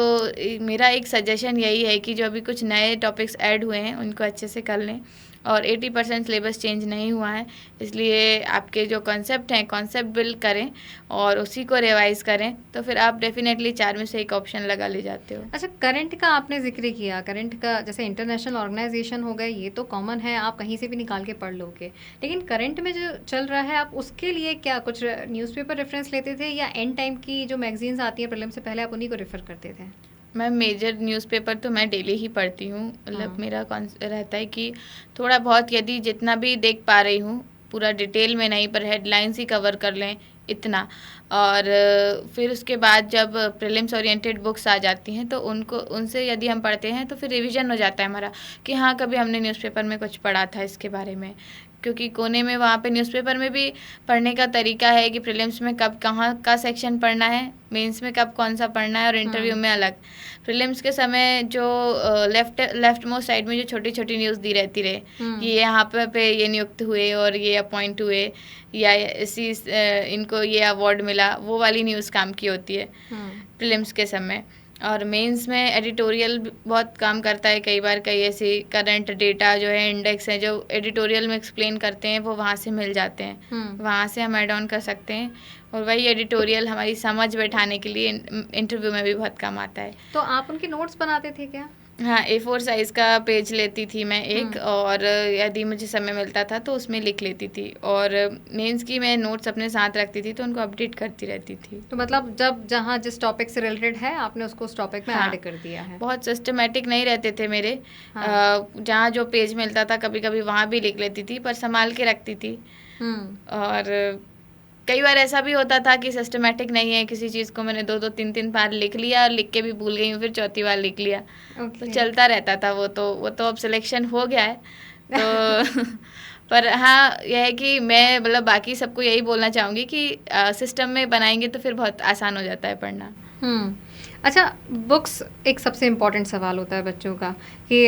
मेरा एक सजेशन यही है कि जो अभी कुछ नए टॉपिक्स ऐड हुए हैं उनको अच्छे से कर लें, और 80% सिलेबस चेंज नहीं हुआ है, इसलिए आपके जो कॉन्सेप्ट हैं कॉन्सेप्ट बिल्ड करें और उसी को रिवाइज करें, तो फिर आप डेफिनेटली 4 में से एक ऑप्शन लगा ले जाते हो। अच्छा, करंट का आपने जिक्र किया, करंट का जैसे इंटरनेशनल ऑर्गेनाइजेशन हो गए, ये तो कॉमन है, आप कहीं से भी निकाल के पढ़ लोगे, लेकिन करंट में जो चल रहा है आप उसके लिए क्या कुछ न्यूज़पेपर रेफरेंस लेते थे, या एंड टाइम की जो मैगजीन्स आती है प्रीलिम से पहले आप उन्हीं को रेफर करते थे? मैं मेजर न्यूज़पेपर तो मैं डेली ही पढ़ती हूँ, मतलब मेरा रहता है कि थोड़ा बहुत यदि जितना भी देख पा रही हूँ, पूरा डिटेल में नहीं, पर हेडलाइंस ही कवर कर लें इतना। और फिर उसके बाद जब प्रीलिम्स ओरिएंटेड बुक्स आ जाती हैं तो उनसे यदि हम पढ़ते हैं तो फिर रिवीजन हो जाता है हमारा कि हाँ कभी हमने न्यूज़पेपर में कुछ पढ़ा था इसके बारे में, क्योंकि कोने में वहाँ पे न्यूज़पेपर में भी पढ़ने का तरीका है कि प्रीलिम्स में कब कहाँ का सेक्शन पढ़ना है, मेंस में कब कौन सा पढ़ना है, और इंटरव्यू में अलग। प्रीलिम्स के समय जो लेफ्ट मोस्ट साइड में जो छोटी छोटी न्यूज़ दी रहती रहे, ये यहाँ पे ये नियुक्त हुए और ये अपॉइंट हुए, या इनको ये अवार्ड मिला, वो वाली न्यूज़ काम की होती है प्रीलिम्स के समय। और मेंस में एडिटोरियल बहुत काम करता है, कई बार कई ऐसी करंट डेटा जो है, इंडेक्स है, जो एडिटोरियल में एक्सप्लेन करते हैं, वो वहाँ से मिल जाते हैं, वहाँ से हम ऐड ऑन कर सकते हैं, और वही एडिटोरियल हमारी समझ बैठाने के लिए इंटरव्यू में भी बहुत काम आता है। तो आप उनके नोट्स बनाते थे क्या? हाँ, A4 साइज़ का पेज लेती थी मैं एक, और यदि मुझे समय मिलता था तो उसमें लिख लेती थी, और मेंस की मैं नोट्स अपने साथ रखती थी तो उनको अपडेट करती रहती थी। तो मतलब जब जहाँ जिस टॉपिक से रिलेटेड है आपने उसको उस टॉपिक में ऐड कर दिया है। बहुत सिस्टमेटिक नहीं रहते थे मेरे, जहाँ जो पेज मिलता था कभी कभी वहाँ भी लिख लेती थी, पर संभाल के रखती थी। और कई बार ऐसा भी होता था कि सिस्टमेटिक नहीं है किसी चीज़ को, मैंने 2-2 3-3 बार लिख लिया और लिख के भी भूल गई हूँ, फिर चौथी बार लिख लिया। तो चलता रहता था वो तो अब सिलेक्शन हो गया है तो पर हाँ, यह है कि मैं मतलब बाकी सबको यही बोलना चाहूँगी कि सिस्टम में बनाएंगे तो फिर बहुत आसान हो जाता है पढ़ना। अच्छा, बुक्स एक सबसे इम्पॉर्टेंट सवाल होता है बच्चों का कि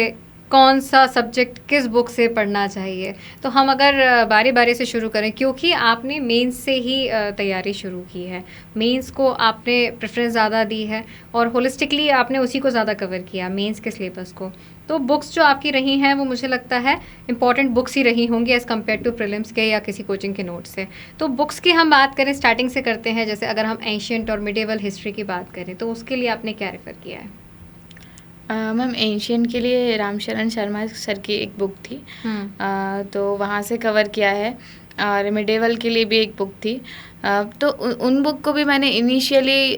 कौन सा सब्जेक्ट किस बुक से पढ़ना चाहिए। तो हम अगर बारी बारी से शुरू करें, क्योंकि आपने मेंस से ही तैयारी शुरू की है, मेंस को आपने प्रेफरेंस ज़्यादा दी है और होलिस्टिकली आपने उसी को ज़्यादा कवर किया मेंस के सिलेबस को। तो बुक्स जो आपकी रही हैं वो मुझे लगता है इंपॉर्टेंट बुक्स ही रही होंगी एज़ कम्पेयर टू प्रीलिम्स के या किसी कोचिंग के नोट से। तो बुक्स की हम बात करें, स्टार्टिंग से करते हैं। जैसे अगर हम एंशियंट और मिडिवल हिस्ट्री की बात करें तो उसके लिए आपने क्या रेफ़र किया है? मैम एंशियंट के लिए रामशरण शर्मा सर की एक बुक थी, तो वहाँ से कवर किया है। और मिडेवल के लिए भी एक बुक थी, तो उन बुक को भी मैंने इनिशियली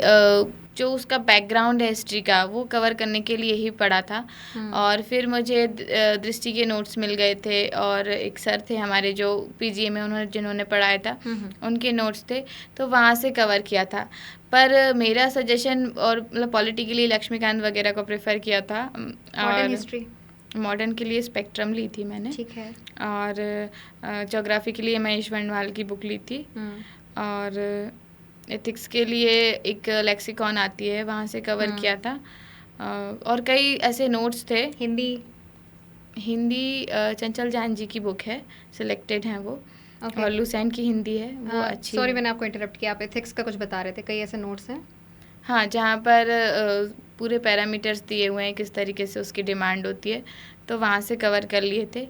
जो उसका बैकग्राउंड है हिस्ट्री का वो कवर करने के लिए ही पढ़ा था। और फिर मुझे दृष्टि के नोट्स मिल गए थे, और एक सर थे हमारे जो पीजीए में जिन्होंने पढ़ाया था, उनके नोट्स थे, तो वहाँ से कवर किया था। पर मेरा सजेशन और मतलब पॉलिटी के लिए लक्ष्मीकांत वगैरह को प्रेफर किया था। मॉडर्न हिस्ट्री, मॉडर्न के लिए स्पेक्ट्रम ली थी मैंने, ठीक है। और ज्योग्राफी के लिए महेश वनवाल की बुक ली थी, और एथिक्स के लिए एक लेक्सिकॉन आती है वहाँ से कवर किया था। और कई ऐसे नोट्स थे। हिंदी चंचल जैन जी की बुक है, सिलेक्टेड हैं वो, और लुसेंट की हिंदी है, वो अच्छी। सॉरी मैंने आपको इंटरप्ट किया, आप एथिक्स का कुछ बता रहे थे, कई ऐसे नोट्स हैं। हाँ, जहाँ पर पूरे पैरामीटर्स दिए हुए हैं, किस तरीके से उसकी डिमांड होती है, तो वहाँ से कवर कर लिए थे।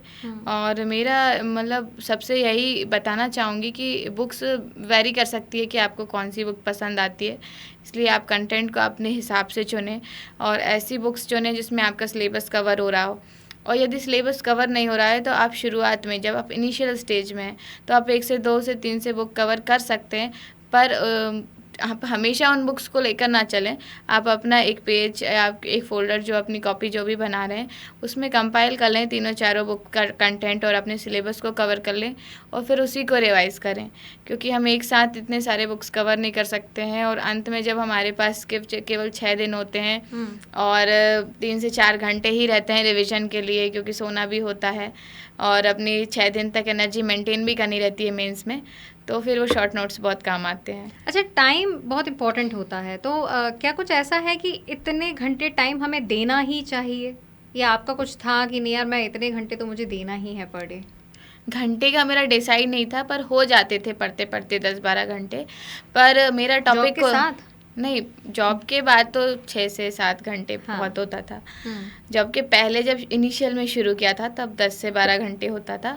और मेरा मतलब सबसे यही बताना चाहूँगी कि बुक्स वैरी कर सकती है कि आपको कौन सी बुक पसंद आती है, इसलिए आप कंटेंट को अपने हिसाब से चुनें और ऐसी बुक्स चुनें जिसमें आपका सिलेबस कवर हो रहा हो। और यदि सिलेबस कवर नहीं हो रहा है तो आप शुरुआत में, जब आप इनिशियल स्टेज में हैं, तो आप 1 से 2 से 3 से बुक कवर कर सकते हैं, पर आप हमेशा उन बुक्स को लेकर ना चलें। आप अपना एक पेज या आप एक फ़ोल्डर, जो अपनी कॉपी जो भी बना रहे हैं, उसमें कंपाइल कर लें तीनों चारों बुक का कंटेंट और अपने सिलेबस को कवर कर लें, और फिर उसी को रिवाइज़ करें, क्योंकि हम एक साथ इतने सारे बुक्स कवर नहीं कर सकते हैं। और अंत में जब हमारे पास केवल 6 दिन होते हैं और 3 से 4 घंटे ही रहते हैं रिविज़न के लिए, क्योंकि सोना भी होता है और अपनी 6 दिन तक एनर्जी मेंटेन भी करनी रहती है मेंस में, तो फिर वो शॉर्ट नोट्स बहुत काम आते हैं। अच्छा, टाइम बहुत इंपॉर्टेंट होता है, तो क्या कुछ ऐसा है कि इतने घंटे टाइम हमें देना ही चाहिए, या आपका कुछ था कि नहीं यार मैं इतने घंटे तो मुझे देना ही है पर डे? घंटे का मेरा डिसाइड नहीं था, पर हो जाते थे पढ़ते पढ़ते 10-12 घंटे। पर मेरा टॉपिक के साथ नहीं, जॉब के बाद तो 6 से 7 घंटे बहुत होता था। जॉब के पहले जब इनिशियल में शुरू किया था तब 10 से 12 घंटे होता था,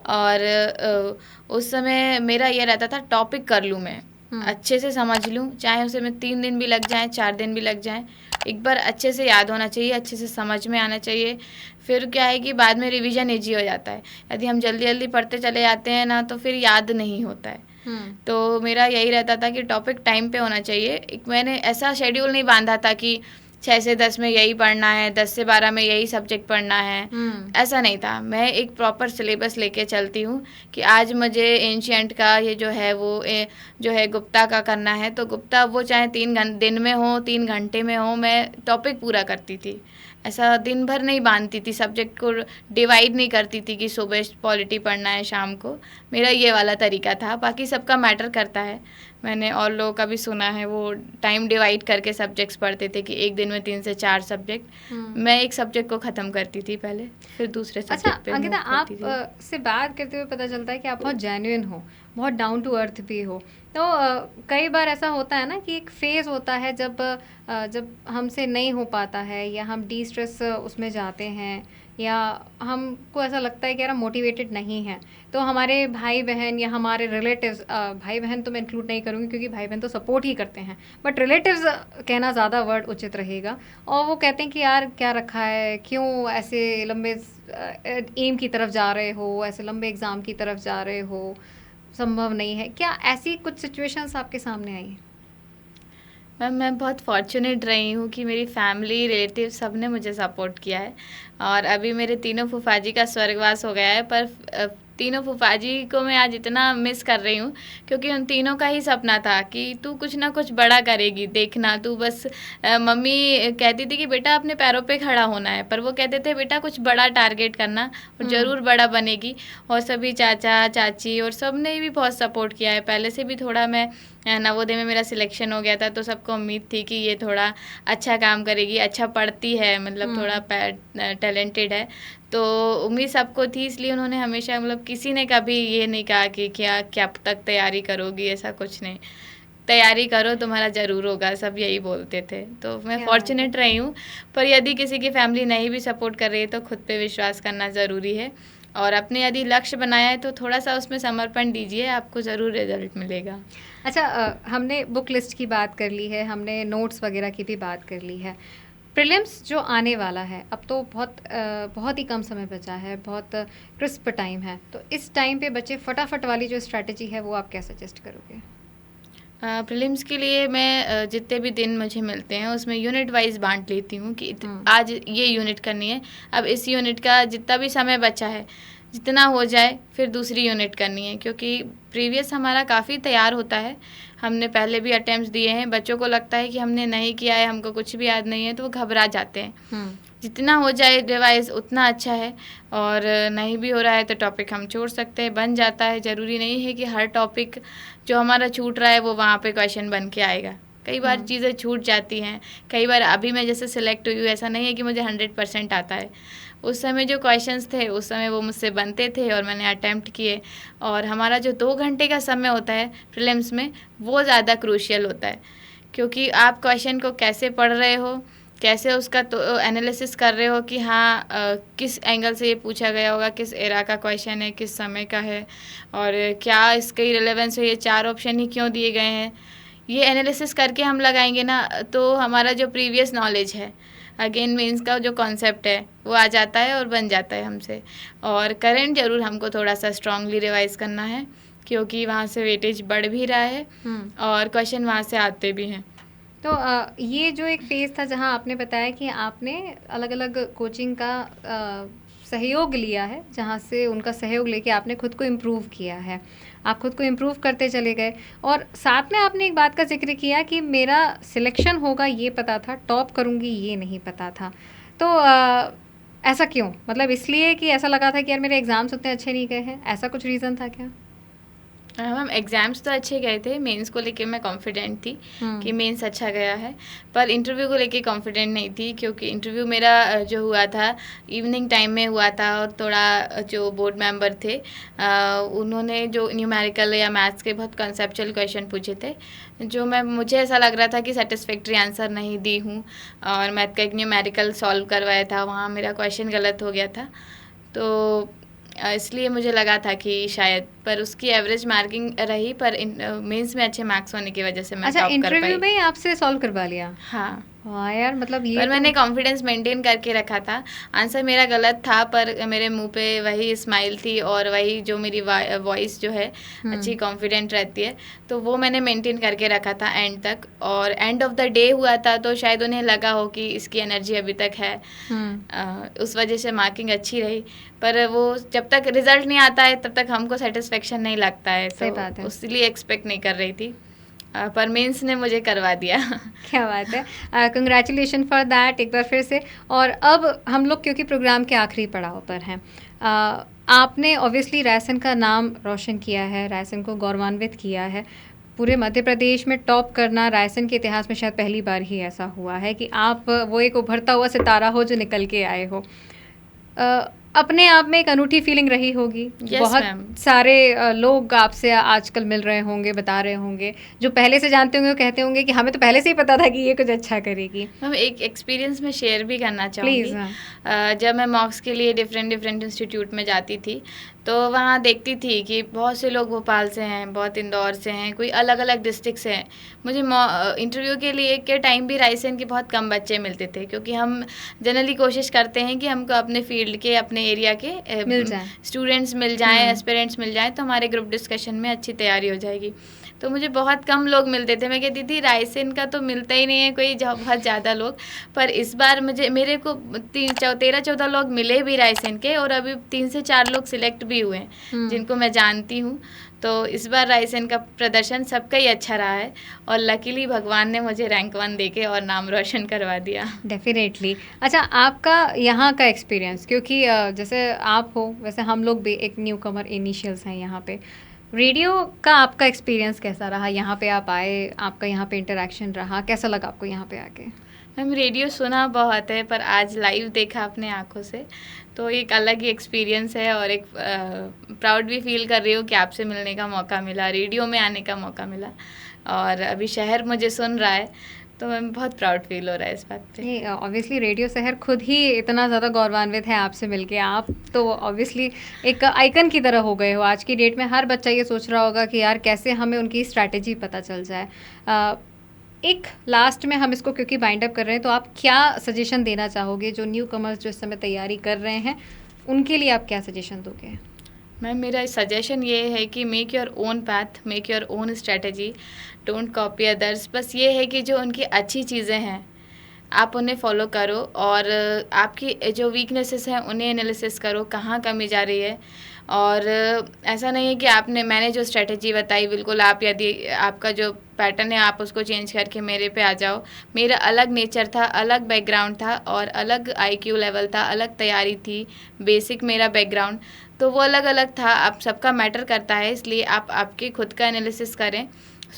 और उस समय मेरा ये रहता था टॉपिक कर लूँ मैं, अच्छे से समझ लूँ, चाहे उसे में 3 दिन भी लग जाएँ, 4 दिन भी लग जाएँ, एक बार अच्छे से याद होना चाहिए, अच्छे से समझ में आना चाहिए। फिर क्या है कि बाद में रिवीजन ईजी हो जाता है। यदि हम जल्दी जल्दी पढ़ते चले जाते हैं ना, तो फिर याद नहीं होता है। तो मेरा यही रहता था कि टॉपिक टाइम पे होना चाहिए। एक मैंने ऐसा शेड्यूल नहीं बांधा था कि 6 से 10 में यही पढ़ना है, 10 से 12 में यही सब्जेक्ट पढ़ना है, ऐसा नहीं था। मैं एक प्रॉपर सिलेबस लेके चलती हूँ कि आज मुझे एंशियंट का ये जो है वो जो है गुप्ता का करना है, तो गुप्ता वो चाहे 3 दिन में हो, 3 घंटे में हो, मैं टॉपिक पूरा करती थी। ऐसा दिन भर नहीं बांधती थी, सब्जेक्ट को डिवाइड नहीं करती थी कि सुबह पॉलिटी पढ़ना है, शाम को। मेरा ये वाला तरीका था। बाकी सबका मैटर करता है, मैंने और लोगों का भी सुना है, वो टाइम डिवाइड करके सब्जेक्ट्स पढ़ते थे कि एक दिन में 3 से 4 सब्जेक्ट। मैं एक सब्जेक्ट को ख़त्म करती थी पहले, फिर दूसरे सब्जेक्ट पे मूव अंकिता, करती थी। आप से बात करते हुए पता चलता है कि आप बहुत जेन्युइन हो, बहुत डाउन टू अर्थ भी हो। तो कई बार ऐसा होता है ना कि एक फेज़ होता है जब हमसे नहीं हो पाता है, या हम डी स्ट्रेस उसमें जाते हैं, या हमको ऐसा लगता है कि यार हम मोटिवेटेड नहीं हैं, तो हमारे भाई बहन या हमारे रिलेटिव्स, भाई बहन तो मैं इंक्लूड नहीं करूँगी क्योंकि भाई बहन तो सपोर्ट ही करते हैं, बट रिलेटिव्स कहना ज़्यादा वर्ड उचित रहेगा, और वो कहते हैं कि यार क्या रखा है, क्यों ऐसे लंबे एम की तरफ जा रहे हो, ऐसे लंबे एग्ज़ाम की तरफ जा रहे हो, संभव नहीं है। क्या ऐसी कुछ सिचुएशंस आपके सामने आई? मैम, मैं बहुत फॉर्चुनेट रही हूँ कि मेरी फैमिली, रिलेटिव सब ने मुझे सपोर्ट किया है, और अभी मेरे तीनों फूफा जी का स्वर्गवास हो गया है, पर तीनों फूफा जी को मैं आज इतना मिस कर रही हूँ, क्योंकि उन तीनों का ही सपना था कि तू कुछ ना कुछ बड़ा करेगी, देखना तू बस। मम्मी कहती थी कि बेटा अपने पैरों पे खड़ा होना है, पर वो कहते थे बेटा कुछ बड़ा टारगेट करना और ज़रूर बड़ा बनेगी। और सभी चाचा चाची और सब ने भी बहुत सपोर्ट किया है। पहले से भी थोड़ा मैं नवोदय में मेरा सिलेक्शन हो गया था, तो सबको उम्मीद थी कि ये थोड़ा अच्छा काम करेगी, अच्छा पढ़ती है, मतलब थोड़ा टैलेंटेड है, तो उम्मीद सबको थी। इसलिए उन्होंने हमेशा, मतलब किसी ने कभी ये नहीं कहा कि क्या क्या तक तैयारी करोगी, ऐसा कुछ नहीं, तैयारी करो तुम्हारा ज़रूर होगा, सब यही बोलते थे। तो मैं फॉर्चुनेट रही हूँ। पर यदि किसी की फैमिली नहीं भी सपोर्ट कर रही है तो खुद पे विश्वास करना ज़रूरी है, और अपने यदि लक्ष्य बनाया है तो थोड़ा सा उसमें समर्पण दीजिए, आपको ज़रूर रिजल्ट मिलेगा। अच्छा, हमने बुक लिस्ट की बात कर ली है, हमने नोट्स वगैरह की भी बात कर ली है। प्रीलिम्स जो आने वाला है, अब तो बहुत ही कम समय बचा है, बहुत क्रिस्प टाइम है, तो इस टाइम पे बच्चे फटाफट वाली जो स्ट्रैटेजी है वो आप क्या सजेस्ट करोगे? प्रीलिम्स के लिए मैं जितने भी दिन मुझे मिलते हैं उसमें यूनिट वाइज बांट लेती हूँ कि आज ये यूनिट करनी है, अब इस यूनिट का जितना भी समय बचा है जितना हो जाए फिर दूसरी यूनिट करनी है, क्योंकि प्रीवियस हमारा काफ़ी तैयार होता है, हमने पहले भी अटेम्प्ट्स दिए हैं। बच्चों को लगता है कि हमने नहीं किया है, हमको कुछ भी याद नहीं है, तो वो घबरा जाते हैं। जितना हो जाए रिवाइज उतना अच्छा है, और नहीं भी हो रहा है तो टॉपिक हम छोड़ सकते हैं, बन जाता है। ज़रूरी नहीं है कि हर टॉपिक जो हमारा छूट रहा है वो वहाँ पे क्वेश्चन बन के आएगा। कई बार चीज़ें छूट जाती हैं, कई बार अभी मैं जैसे सिलेक्ट हुई हूँ, ऐसा नहीं है कि मुझे 100% आता है। उस समय जो क्वेश्चंस थे उस समय वो मुझसे बनते थे और मैंने अटैम्प्ट किए। और हमारा जो 2 घंटे का समय होता है प्रीलिम्स में वो ज़्यादा क्रूशियल होता है, क्योंकि आप क्वेश्चन को कैसे पढ़ रहे हो, कैसे उसका तो एनालिसिस कर रहे हो कि हाँ किस एंगल से ये पूछा गया होगा, किस एरा का क्वेश्चन है, किस समय का है, और क्या इसकी रिलेवेंस है, ये 4 ऑप्शन ही क्यों दिए गए हैं। ये एनालिसिस करके हम लगाएंगे ना, तो हमारा जो प्रीवियस नॉलेज है, अगेन मेंस का जो कॉन्सेप्ट है वो आ जाता है और बन जाता है हमसे। और करंट ज़रूर हमको थोड़ा सा स्ट्रांगली रिवाइज करना है, क्योंकि वहाँ से वेटेज बढ़ भी रहा है और क्वेश्चन वहाँ से आते भी हैं। तो ये जो एक फेज़ था जहाँ आपने बताया कि आपने अलग अलग कोचिंग का सहयोग लिया है, जहाँ से उनका सहयोग लेके आपने खुद को इम्प्रूव किया है, आप खुद को इम्प्रूव करते चले गए, और साथ में आपने एक बात का जिक्र किया कि मेरा सिलेक्शन होगा ये पता था, टॉप करूँगी ये नहीं पता था। तो ऐसा क्यों? मतलब इसलिए कि ऐसा लगा था कि यार मेरे एग्ज़ाम्स उतने अच्छे नहीं गए हैं, ऐसा कुछ रीज़न था क्या? मैम एग्ज़ाम्स तो अच्छे गए थे, मेंस को लेके मैं कॉन्फिडेंट थी कि मेंस अच्छा गया है, पर इंटरव्यू को लेके कॉन्फिडेंट नहीं थी, क्योंकि इंटरव्यू मेरा जो हुआ था इवनिंग टाइम में हुआ था, और थोड़ा जो बोर्ड मेंबर थे उन्होंने जो न्यूमेरिकल या मैथ्स के बहुत कंसेप्चुअल क्वेश्चन पूछे थे, जो मुझे ऐसा लग रहा था कि सेटिस्फैक्ट्री आंसर नहीं दी हूँ, और मैथ का एक न्यूमेरिकल सॉल्व करवाया था, वहाँ मेरा क्वेश्चन गलत हो गया था, तो इसलिए मुझे लगा था कि शायद, पर उसकी एवरेज मार्किंग रही, पर मेंस में अच्छे मार्क्स होने की वजह से मैं टॉप कर पाई। इंटरव्यू में ही आपसे सॉल्व करवा लिया? हाँ यार, मतलब ये पर मैंने कॉन्फिडेंस मेंटेन करके रखा था। आंसर मेरा गलत था, पर मेरे मुंह पे वही स्माइल थी और वही जो मेरी वॉइस जो है अच्छी कॉन्फिडेंट रहती है, तो वो मैंने मेंटेन करके रखा था एंड तक। और एंड ऑफ द डे हुआ था तो शायद उन्हें लगा हो कि इसकी एनर्जी अभी तक है, उस वजह से मार्किंग अच्छी रही। पर वो जब तक रिजल्ट नहीं आता है तब तक हमको सेटिस्फेक्शन नहीं लगता है, तो इसलिए एक्सपेक्ट नहीं कर रही थी, पर मेंस ने मुझे करवा दिया। क्या बात है, कंग्रेचुलेशन फॉर दैट एक बार फिर से। और अब हम लोग क्योंकि प्रोग्राम के आखिरी पड़ाव पर हैं, आपने ऑब्वियसली रायसेन का नाम रोशन किया है, रायसेन को गौरवान्वित किया है, पूरे मध्य प्रदेश में टॉप करना रायसेन के इतिहास में शायद पहली बार ही ऐसा हुआ है कि आप वो एक उभरता हुआ सितारा हो जो निकल के आए हो। अपने आप में एक अनूठी फीलिंग रही होगी। बहुत सारे लोग आपसे आजकल मिल रहे होंगे, बता रहे होंगे, जो पहले से जानते होंगे, वो कहते होंगे कि हमें तो पहले से ही पता था कि ये कुछ अच्छा करेगी। हम एक एक्सपीरियंस में शेयर भी करना चाहूँगी। जब मैं मॉक्स के लिए डिफरेंट इंस्टीट्यूट में जाती थी तो वहाँ देखती थी कि बहुत से लोग भोपाल से हैं, बहुत इंदौर से हैं, कोई अलग अलग डिस्ट्रिक्ट से हैं। मुझे इंटरव्यू के लिए के टाइम भी रायसेन के बहुत कम बच्चे मिलते थे, क्योंकि हम जनरली कोशिश करते हैं कि हमको अपने फील्ड के, अपने एरिया के स्टूडेंट्स मिल जाएं, एस्पिरेंट्स मिल जाएं, तो हमारे ग्रुप डिस्कशन में अच्छी तैयारी हो जाएगी। तो मुझे बहुत कम लोग मिलते थे। मैं कहती थी रायसेन का तो मिलता ही नहीं है कोई बहुत ज़्यादा लोग, पर इस बार मेरे को 13-14 लोग मिले भी रायसेन के, और अभी 3 से 4 लोग सिलेक्ट भी हुए हैं जिनको मैं जानती हूँ। तो इस बार रायसेन का प्रदर्शन सबका ही अच्छा रहा है, और लकीली भगवान ने मुझे रैंक 1 देके और नाम रोशन करवा दिया। डेफिनेटली। अच्छा, आपका यहाँ का एक्सपीरियंस, क्योंकि जैसे आप हो वैसे हम लोग भी एक न्यू कमर इनिशियल्स हैं यहाँ पे, रेडियो का आपका एक्सपीरियंस कैसा रहा? यहाँ पे आप आए, आपका यहाँ पे इंटरेक्शन रहा, कैसा लगा आपको यहाँ पे आके? मैम रेडियो सुना बहुत है, पर आज लाइव देखा अपने आँखों से, तो एक अलग ही एक्सपीरियंस है, और एक प्राउड भी फील कर रही हूँ कि आपसे मिलने का मौका मिला, रेडियो में आने का मौका मिला, और अभी शहर मुझे सुन रहा है, तो मैं बहुत प्राउड फील हो रहा है इस बात पे। ऑब्वियसली रेडियो शहर खुद ही इतना ज़्यादा गौरवान्वित है आपसे मिलके। आप तो ऑब्वियसली एक आइकन की तरह हो गए हो। आज की डेट में हर बच्चा ये सोच रहा होगा कि यार कैसे हमें उनकी स्ट्रैटेजी पता चल जाए। एक लास्ट में हम इसको क्योंकि बाइंड अप कर रहे हैं, तो आप क्या सजेशन देना चाहोगे जो न्यू कमर्स जो इस समय तैयारी कर रहे हैं, उनके लिए आप क्या सजेशन दोगे? मैम मेरा सजेशन ये है कि make your own path, make your own strategy, don't copy others. बस ये है कि जो उनकी अच्छी चीज़ें हैं आप उन्हें फॉलो करो, और आपकी जो वीकनेसेस हैं उन्हें एनालिसिस करो कहाँ कमी जा रही है। और ऐसा नहीं है कि मैंने जो स्ट्रेटजी बताई बिल्कुल आप, यदि आपका जो पैटर्न है आप उसको चेंज करके मेरे पे आ जाओ। मेरा अलग नेचर था, अलग बैकग्राउंड था, और अलग IQ लेवल था, अलग तैयारी थी, बेसिक मेरा बैकग्राउंड, तो वो अलग अलग था। आप सबका मैटर करता है, इसलिए आप आपके खुद का एनालिसिस करें।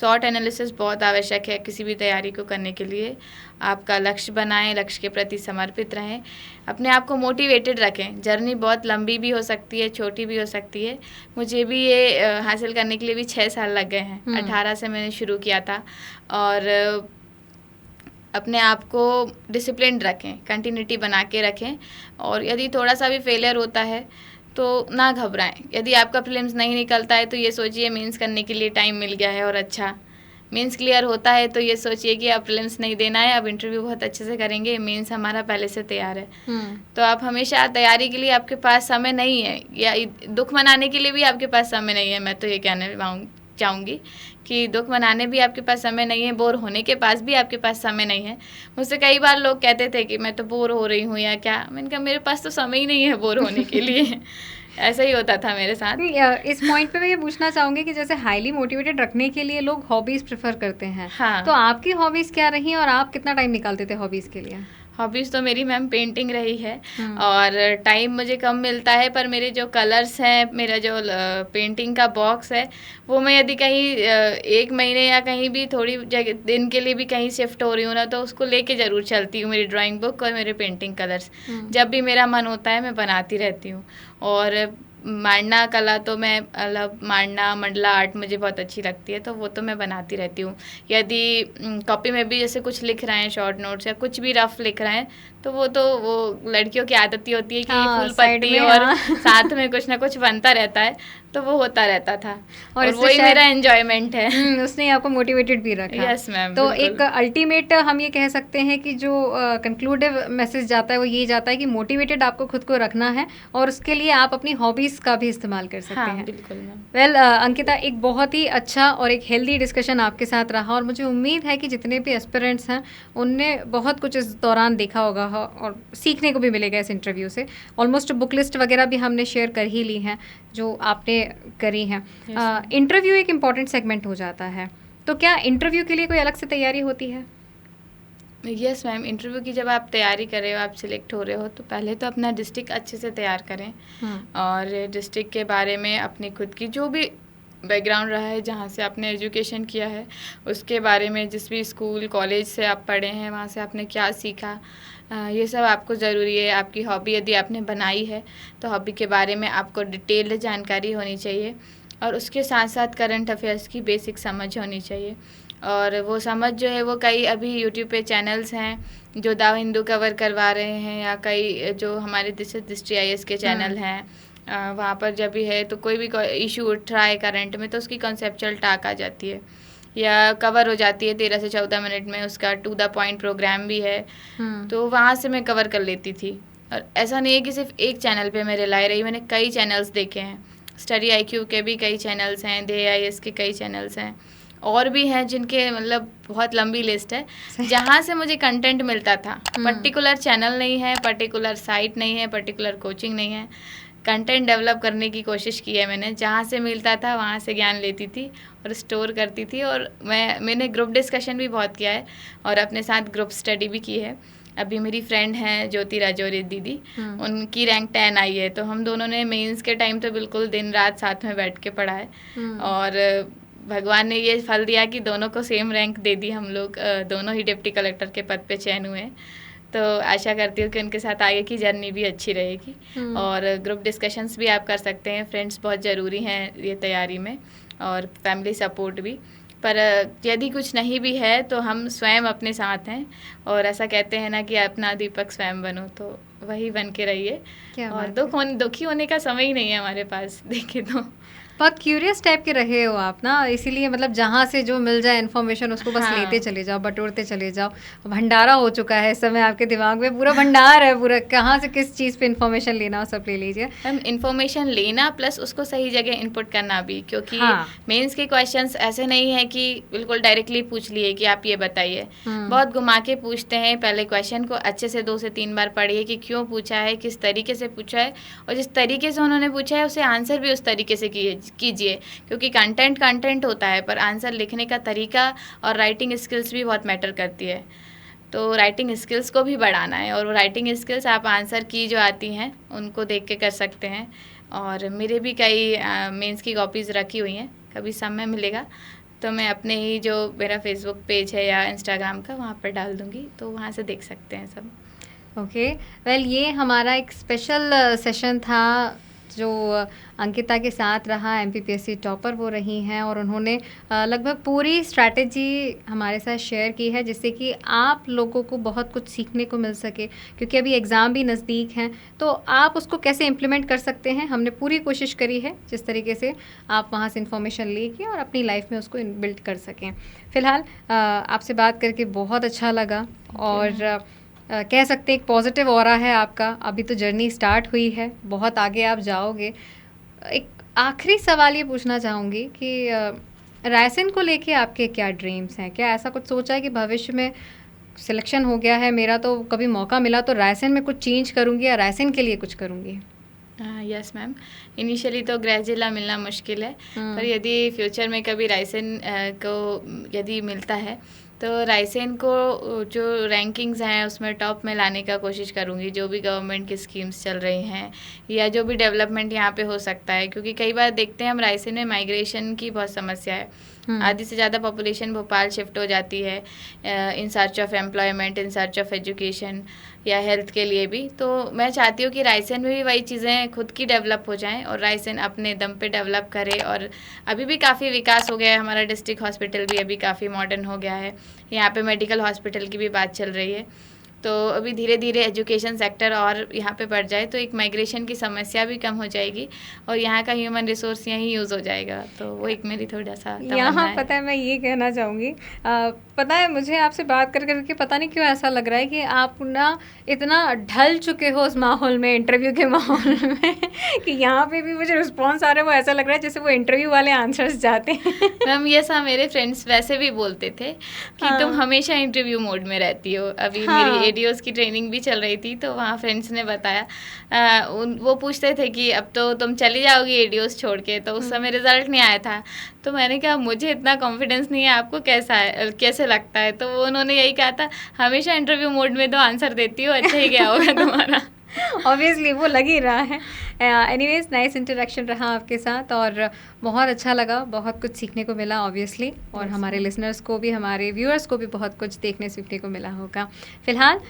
शॉर्ट एनालिसिस बहुत आवश्यक है किसी भी तैयारी को करने के लिए। आपका लक्ष्य बनाएं, लक्ष्य के प्रति समर्पित रहें, अपने आप को मोटिवेटेड रखें। जर्नी बहुत लंबी भी हो सकती है, छोटी भी हो सकती है। मुझे भी ये हासिल करने के लिए भी 6 साल लग गए हैं। 18 से मैंने शुरू किया था, और अपने आप को डिसिप्लिन रखें, कंटिन्यूटी बना के रखें, और यदि थोड़ा सा भी फेलियर होता है तो ना घबराएं। यदि आपका प्रीलिम्स नहीं निकलता है तो ये सोचिए मेंस करने के लिए टाइम मिल गया है, और अच्छा मेंस क्लियर होता है तो ये सोचिए कि अब प्रीलिम्स नहीं देना है, अब इंटरव्यू बहुत अच्छे से करेंगे, मेंस हमारा पहले से तैयार है। तो आप हमेशा तैयारी के लिए आपके पास समय नहीं है, या दुख मनाने के लिए भी आपके पास समय नहीं है। मैं तो ये कहना चाहूँगी कि दुख मनाने भी आपके पास समय नहीं है, बोर होने के पास भी आपके पास समय नहीं है। मुझसे कई बार लोग कहते थे कि मैं तो बोर हो रही हूँ या क्या, मैंने कहा मेरे पास तो समय ही नहीं है बोर होने के लिए। ऐसा ही होता था मेरे साथ। इस पॉइंट पे मैं ये पूछना चाहूँगी कि जैसे हाईली मोटिवेटेड रखने के लिए लोग हॉबीज़ प्रेफर करते हैं, हाँ। तो आपकी हॉबीज़ क्या रही और आप कितना टाइम निकालते थे हॉबीज़ के लिए? हॉबीज़ तो मेरी मैम पेंटिंग रही है, और टाइम मुझे कम मिलता है, पर मेरे जो कलर्स हैं, मेरा जो पेंटिंग का बॉक्स है, वो मैं यदि कहीं 1 महीने या कहीं भी थोड़ी जगह दिन के लिए भी कहीं शिफ्ट हो रही हूँ ना, तो उसको लेके ज़रूर चलती हूँ, मेरी ड्राइंग बुक और मेरे पेंटिंग कलर्स। जब भी मेरा मन होता है मैं बनाती रहती हूँ। और मांडना कला तो मैं मतलब मांडना मंडला आर्ट मुझे बहुत अच्छी लगती है, तो वो तो मैं बनाती रहती हूँ। यदि कॉपी में भी जैसे कुछ लिख रहे हैं, शॉर्ट नोट्स या कुछ भी रफ लिख रहे हैं, तो वो लड़कियों की आदत ही होती है कि फूल पत्ती और साथ में कुछ ना कुछ बनता रहता है, तो वो होता रहता था, और वही मेरा एंजॉयमेंट है। उसने आपको मोटिवेटेड भी रखा। Yes ma'am. तो एक अल्टीमेट हम ये कह सकते हैं कि जो कंक्लूडिव मैसेज जाता है वो ये जाता है कि मोटिवेटेड आपको खुद को रखना है, और उसके लिए आप अपनी हॉबीज़ का भी इस्तेमाल कर सकते हैं। बिल्कुल मैम। वेल अंकिता, एक बहुत ही अच्छा और एक हेल्दी डिस्कशन आपके साथ रहा, और मुझे उम्मीद है कि जितने भी एस्पिरेंट्स हैं उनने बहुत कुछ इस दौरान देखा होगा और सीखने को भी मिलेगा इस इंटरव्यू से। ऑलमोस्ट बुक लिस्ट वगैरह भी हमने शेयर कर ही ली हैं जो आपने करी हैं। इंटरव्यू एक इम्पॉर्टेंट सेगमेंट हो जाता है, तो क्या इंटरव्यू के लिए कोई अलग से तैयारी होती है? यस मैम, इंटरव्यू की जब आप तैयारी कर रहे हो, आप सिलेक्ट हो रहे हो, तो पहले तो अपना डिस्ट्रिक्ट अच्छे से तैयार करें, और डिस्ट्रिक्ट के बारे में अपनी खुद की जो भी बैकग्राउंड रहा है, जहाँ से आपने एजुकेशन किया है, उसके बारे में, जिस भी स्कूल कॉलेज से आप पढ़े हैं वहाँ से आपने क्या सीखा, ये सब आपको ज़रूरी है। आपकी हॉबी यदि आपने बनाई है तो हॉबी के बारे में आपको डिटेल्ड जानकारी होनी चाहिए, और उसके साथ साथ करंट अफेयर्स की बेसिक समझ होनी चाहिए। और वो समझ जो है वो कई अभी यूट्यूब पे चैनल्स हैं जो द हिंदू कवर करवा रहे हैं, या कई जो हमारे दृष्टि IAS के चैनल हैं, वहाँ पर जब भी है तो कोई भी इशू उठ रहा है करंट में, तो उसकी कॉन्सेप्चुअल टॉक आ जाती है या कवर हो जाती है 13 से 14 मिनट में। उसका टू द पॉइंट प्रोग्राम भी है, तो वहाँ से मैं कवर कर लेती थी। और ऐसा नहीं है कि सिर्फ एक चैनल पे मैं रिलाई रही, मैंने कई चैनल्स देखे हैं। स्टडी IQ के भी कई चैनल्स हैं, दे IAS के कई चैनल्स हैं, और भी हैं जिनके मतलब बहुत लंबी लिस्ट है, जहाँ से मुझे कंटेंट मिलता था। पर्टिकुलर चैनल नहीं है, पर्टिकुलर साइट नहीं है, पर्टिकुलर कोचिंग नहीं है, कंटेंट डेवलप करने की कोशिश की है मैंने। जहाँ से मिलता था वहाँ से ज्ञान लेती थी और स्टोर करती थी। और मैंने ग्रुप डिस्कशन भी बहुत किया है और अपने साथ ग्रुप स्टडी भी की है। अभी मेरी फ्रेंड हैं ज्योति राजौरी दीदी, उनकी रैंक 10 आई है, तो हम दोनों ने मेंस के टाइम तो बिल्कुल दिन रात साथ में बैठ के पढ़ा है। और भगवान ने ये फल दिया कि दोनों को सेम रैंक दे दी। हम लोग दोनों ही डिप्टी कलेक्टर के पद पे चयन हुए हैं। तो आशा करती हूँ कि उनके साथ आगे की जर्नी भी अच्छी रहेगी। और ग्रुप डिस्कशंस भी आप कर सकते हैं। फ्रेंड्स बहुत ज़रूरी हैं ये तैयारी में, और फैमिली सपोर्ट भी। पर यदि कुछ नहीं भी है तो हम स्वयं अपने साथ हैं, और ऐसा कहते हैं ना कि अपना दीपक स्वयं बनो, तो वही बन के रहिए। और दुखी होने का समय ही नहीं है हमारे पास, देखे तो। बहुत क्यूरियस टाइप के रहे हो आप ना, इसीलिए मतलब जहाँ से जो मिल जाए इन्फॉर्मेशन उसको बस लेते चले जाओ, बटोरते चले जाओ। भंडारा हो चुका है इस समय आपके दिमाग में, पूरा भंडार है, पूरा कहाँ से किस चीज़ पे इन्फॉर्मेशन लेना हो सब ले लीजिए। मैम इन्फॉर्मेशन लेना प्लस उसको सही जगह इनपुट करना भी, क्योंकि मेंस के क्वेश्चंस ऐसे नहीं है कि बिल्कुल डायरेक्टली पूछ लिए कि आप ये बताइए। बहुत घुमा के पूछते हैं। पहले क्वेश्चन को अच्छे से 2 से 3 बार पढ़िए कि क्यों पूछा है, किस तरीके से पूछा है, और जिस तरीके से उन्होंने पूछा है उसे आंसर भी उस तरीके से कीजिए। क्योंकि कंटेंट होता है, पर आंसर लिखने का तरीका और राइटिंग स्किल्स भी बहुत मैटर करती है। तो राइटिंग स्किल्स को भी बढ़ाना है, और वो राइटिंग स्किल्स आप आंसर की जो आती हैं उनको देख के कर सकते हैं। और मेरे भी कई मेंस की कॉपीज़ रखी हुई हैं। कभी समय मिलेगा तो मैं अपने ही जो मेरा फेसबुक पेज है या इंस्टाग्राम का, वहाँ पर डाल दूँगी, तो वहाँ से देख सकते हैं सब। ओके, वेल ये हमारा एक स्पेशल सेशन था जो अंकिता के साथ रहा। MPPSC टॉपर वो रही हैं, और उन्होंने लगभग पूरी स्ट्रैटेजी हमारे साथ शेयर की है, जिससे कि आप लोगों को बहुत कुछ सीखने को मिल सके। क्योंकि अभी एग्ज़ाम भी नज़दीक हैं, तो आप उसको कैसे इम्प्लीमेंट कर सकते हैं, हमने पूरी कोशिश करी है जिस तरीके से आप वहाँ से इन्फॉर्मेशन लेके और अपनी लाइफ में उसको बिल्ड कर सकें। फ़िलहाल आपसे बात करके बहुत अच्छा लगा, और कह सकते हैं एक पॉजिटिव ऑरा है आपका। अभी तो जर्नी स्टार्ट हुई है, बहुत आगे आप जाओगे। एक आखिरी सवाल ये पूछना चाहूँगी कि रायसेन को लेके आपके क्या ड्रीम्स हैं? क्या ऐसा कुछ सोचा है कि भविष्य में सिलेक्शन हो गया है मेरा, तो कभी मौका मिला तो रायसेन में कुछ चेंज करूँगी या रायसेन के लिए कुछ करूँगी? यस मैम, इनिशियली तो ग्रेड जिला मिलना मुश्किल है, पर यदि फ्यूचर में कभी रायसेन को यदि मिलता है तो रायसेन को जो रैंकिंग्स हैं उसमें टॉप में लाने का कोशिश करूँगी। जो भी गवर्नमेंट की स्कीम्स चल रही हैं या जो भी डेवलपमेंट यहाँ पे हो सकता है, क्योंकि कई बार देखते हैं हम रायसेन में माइग्रेशन की बहुत समस्या है। आधी से ज़्यादा पॉपुलेशन भोपाल शिफ्ट हो जाती है in search of employment, in search of education या हेल्थ के लिए भी। तो मैं चाहती हूँ कि रायसेन में भी वही चीज़ें खुद की डेवलप हो जाएं और रायसेन अपने दम पे डेवलप करे। और अभी भी काफ़ी विकास हो गया है, हमारा डिस्ट्रिक्ट हॉस्पिटल भी अभी काफ़ी मॉडर्न हो गया है। यहाँ पे मेडिकल हॉस्पिटल की भी बात चल रही है। तो अभी धीरे धीरे एजुकेशन सेक्टर और यहाँ पे बढ़ जाए तो एक माइग्रेशन की समस्या भी कम हो जाएगी और यहाँ का ह्यूमन रिसोर्स यहीं यूज़ हो जाएगा। तो वो एक मेरी थोड़ा सा यहाँ पता है मैं ये कहना चाहूँगी, पता है मुझे आपसे बात कर करके पता नहीं क्यों ऐसा लग रहा है कि आप ना इतना ढल चुके हो उस माहौल में, इंटरव्यू के माहौल में कि यहाँ पे भी मुझे रिस्पॉन्स आ रहा है वो ऐसा लग रहा है जैसे वो इंटरव्यू वाले आंसर्स जाते हैं। मैम ये सब मेरे फ्रेंड्स वैसे भी बोलते थे कि तुम हमेशा इंटरव्यू मोड में रहती हो। अभी मेरी एडीओस की ट्रेनिंग भी चल रही थी तो वहाँ फ्रेंड्स ने बताया, वो पूछते थे कि अब तो तुम चली जाओगी एडीओस छोड़ के, तो उस समय रिजल्ट नहीं आया था। तो मैंने कहा मुझे इतना कॉन्फिडेंस नहीं है, आपको कैसे लगता है? तो उन्होंने यही कहा था, हमेशा इंटरव्यू मोड में तो आंसर देती हो, अच्छा ही गया होगा तुम्हारा। ऑब्वियसली वो लग ही रहा है। एनीवेज नाइस इंटरेक्शन रहा आपके साथ और बहुत अच्छा लगा, बहुत कुछ सीखने को मिला ऑब्वियसली, और हमारे लिसनर्स को भी, हमारे व्यूअर्स को भी बहुत कुछ देखने सीखने को मिला होगा। फिलहाल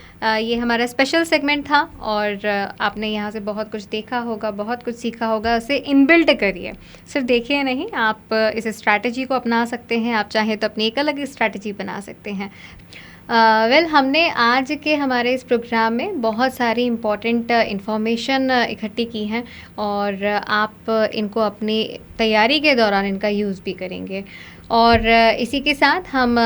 ये हमारा स्पेशल सेगमेंट था और आपने यहाँ से बहुत कुछ देखा होगा, बहुत कुछ सीखा होगा। उसे इनबिल्ट करिए, सिर्फ देखिए नहीं, आप इस स्ट्रैटेजी को अपना सकते हैं। आप चाहें तो अपनी एक अलग स्ट्रैटेजी बना सकते हैं। हमने आज के हमारे इस प्रोग्राम में बहुत सारी इम्पॉर्टेंट इन्फॉर्मेशन इकट्ठी की हैं और आप इनको अपनी तैयारी के दौरान इनका यूज़ भी करेंगे। और इसी के साथ हम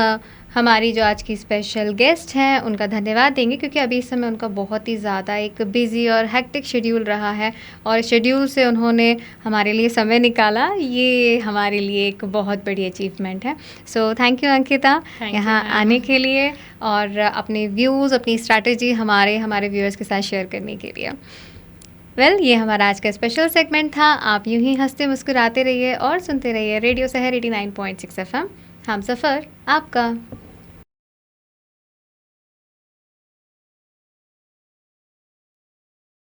हमारी जो आज की स्पेशल गेस्ट हैं उनका धन्यवाद देंगे, क्योंकि अभी इस समय उनका बहुत ही ज़्यादा एक बिज़ी और हेक्टिक शेड्यूल रहा है और शेड्यूल से उन्होंने हमारे लिए समय निकाला, ये हमारे लिए एक बहुत बड़ी अचीवमेंट है। So thank you Ankita Thank you, यहाँ ma'am. आने के लिए और अपने व्यूज़, अपनी स्ट्रैटेजी हमारे व्यूअर्स के साथ शेयर करने के लिए। ये हमारा आज का स्पेशल सेगमेंट था। आप यूं ही हंसते मुस्कुराते रहिए और सुनते रहिए रेडियो शहर 89.6 FM, हम सफ़र आपका।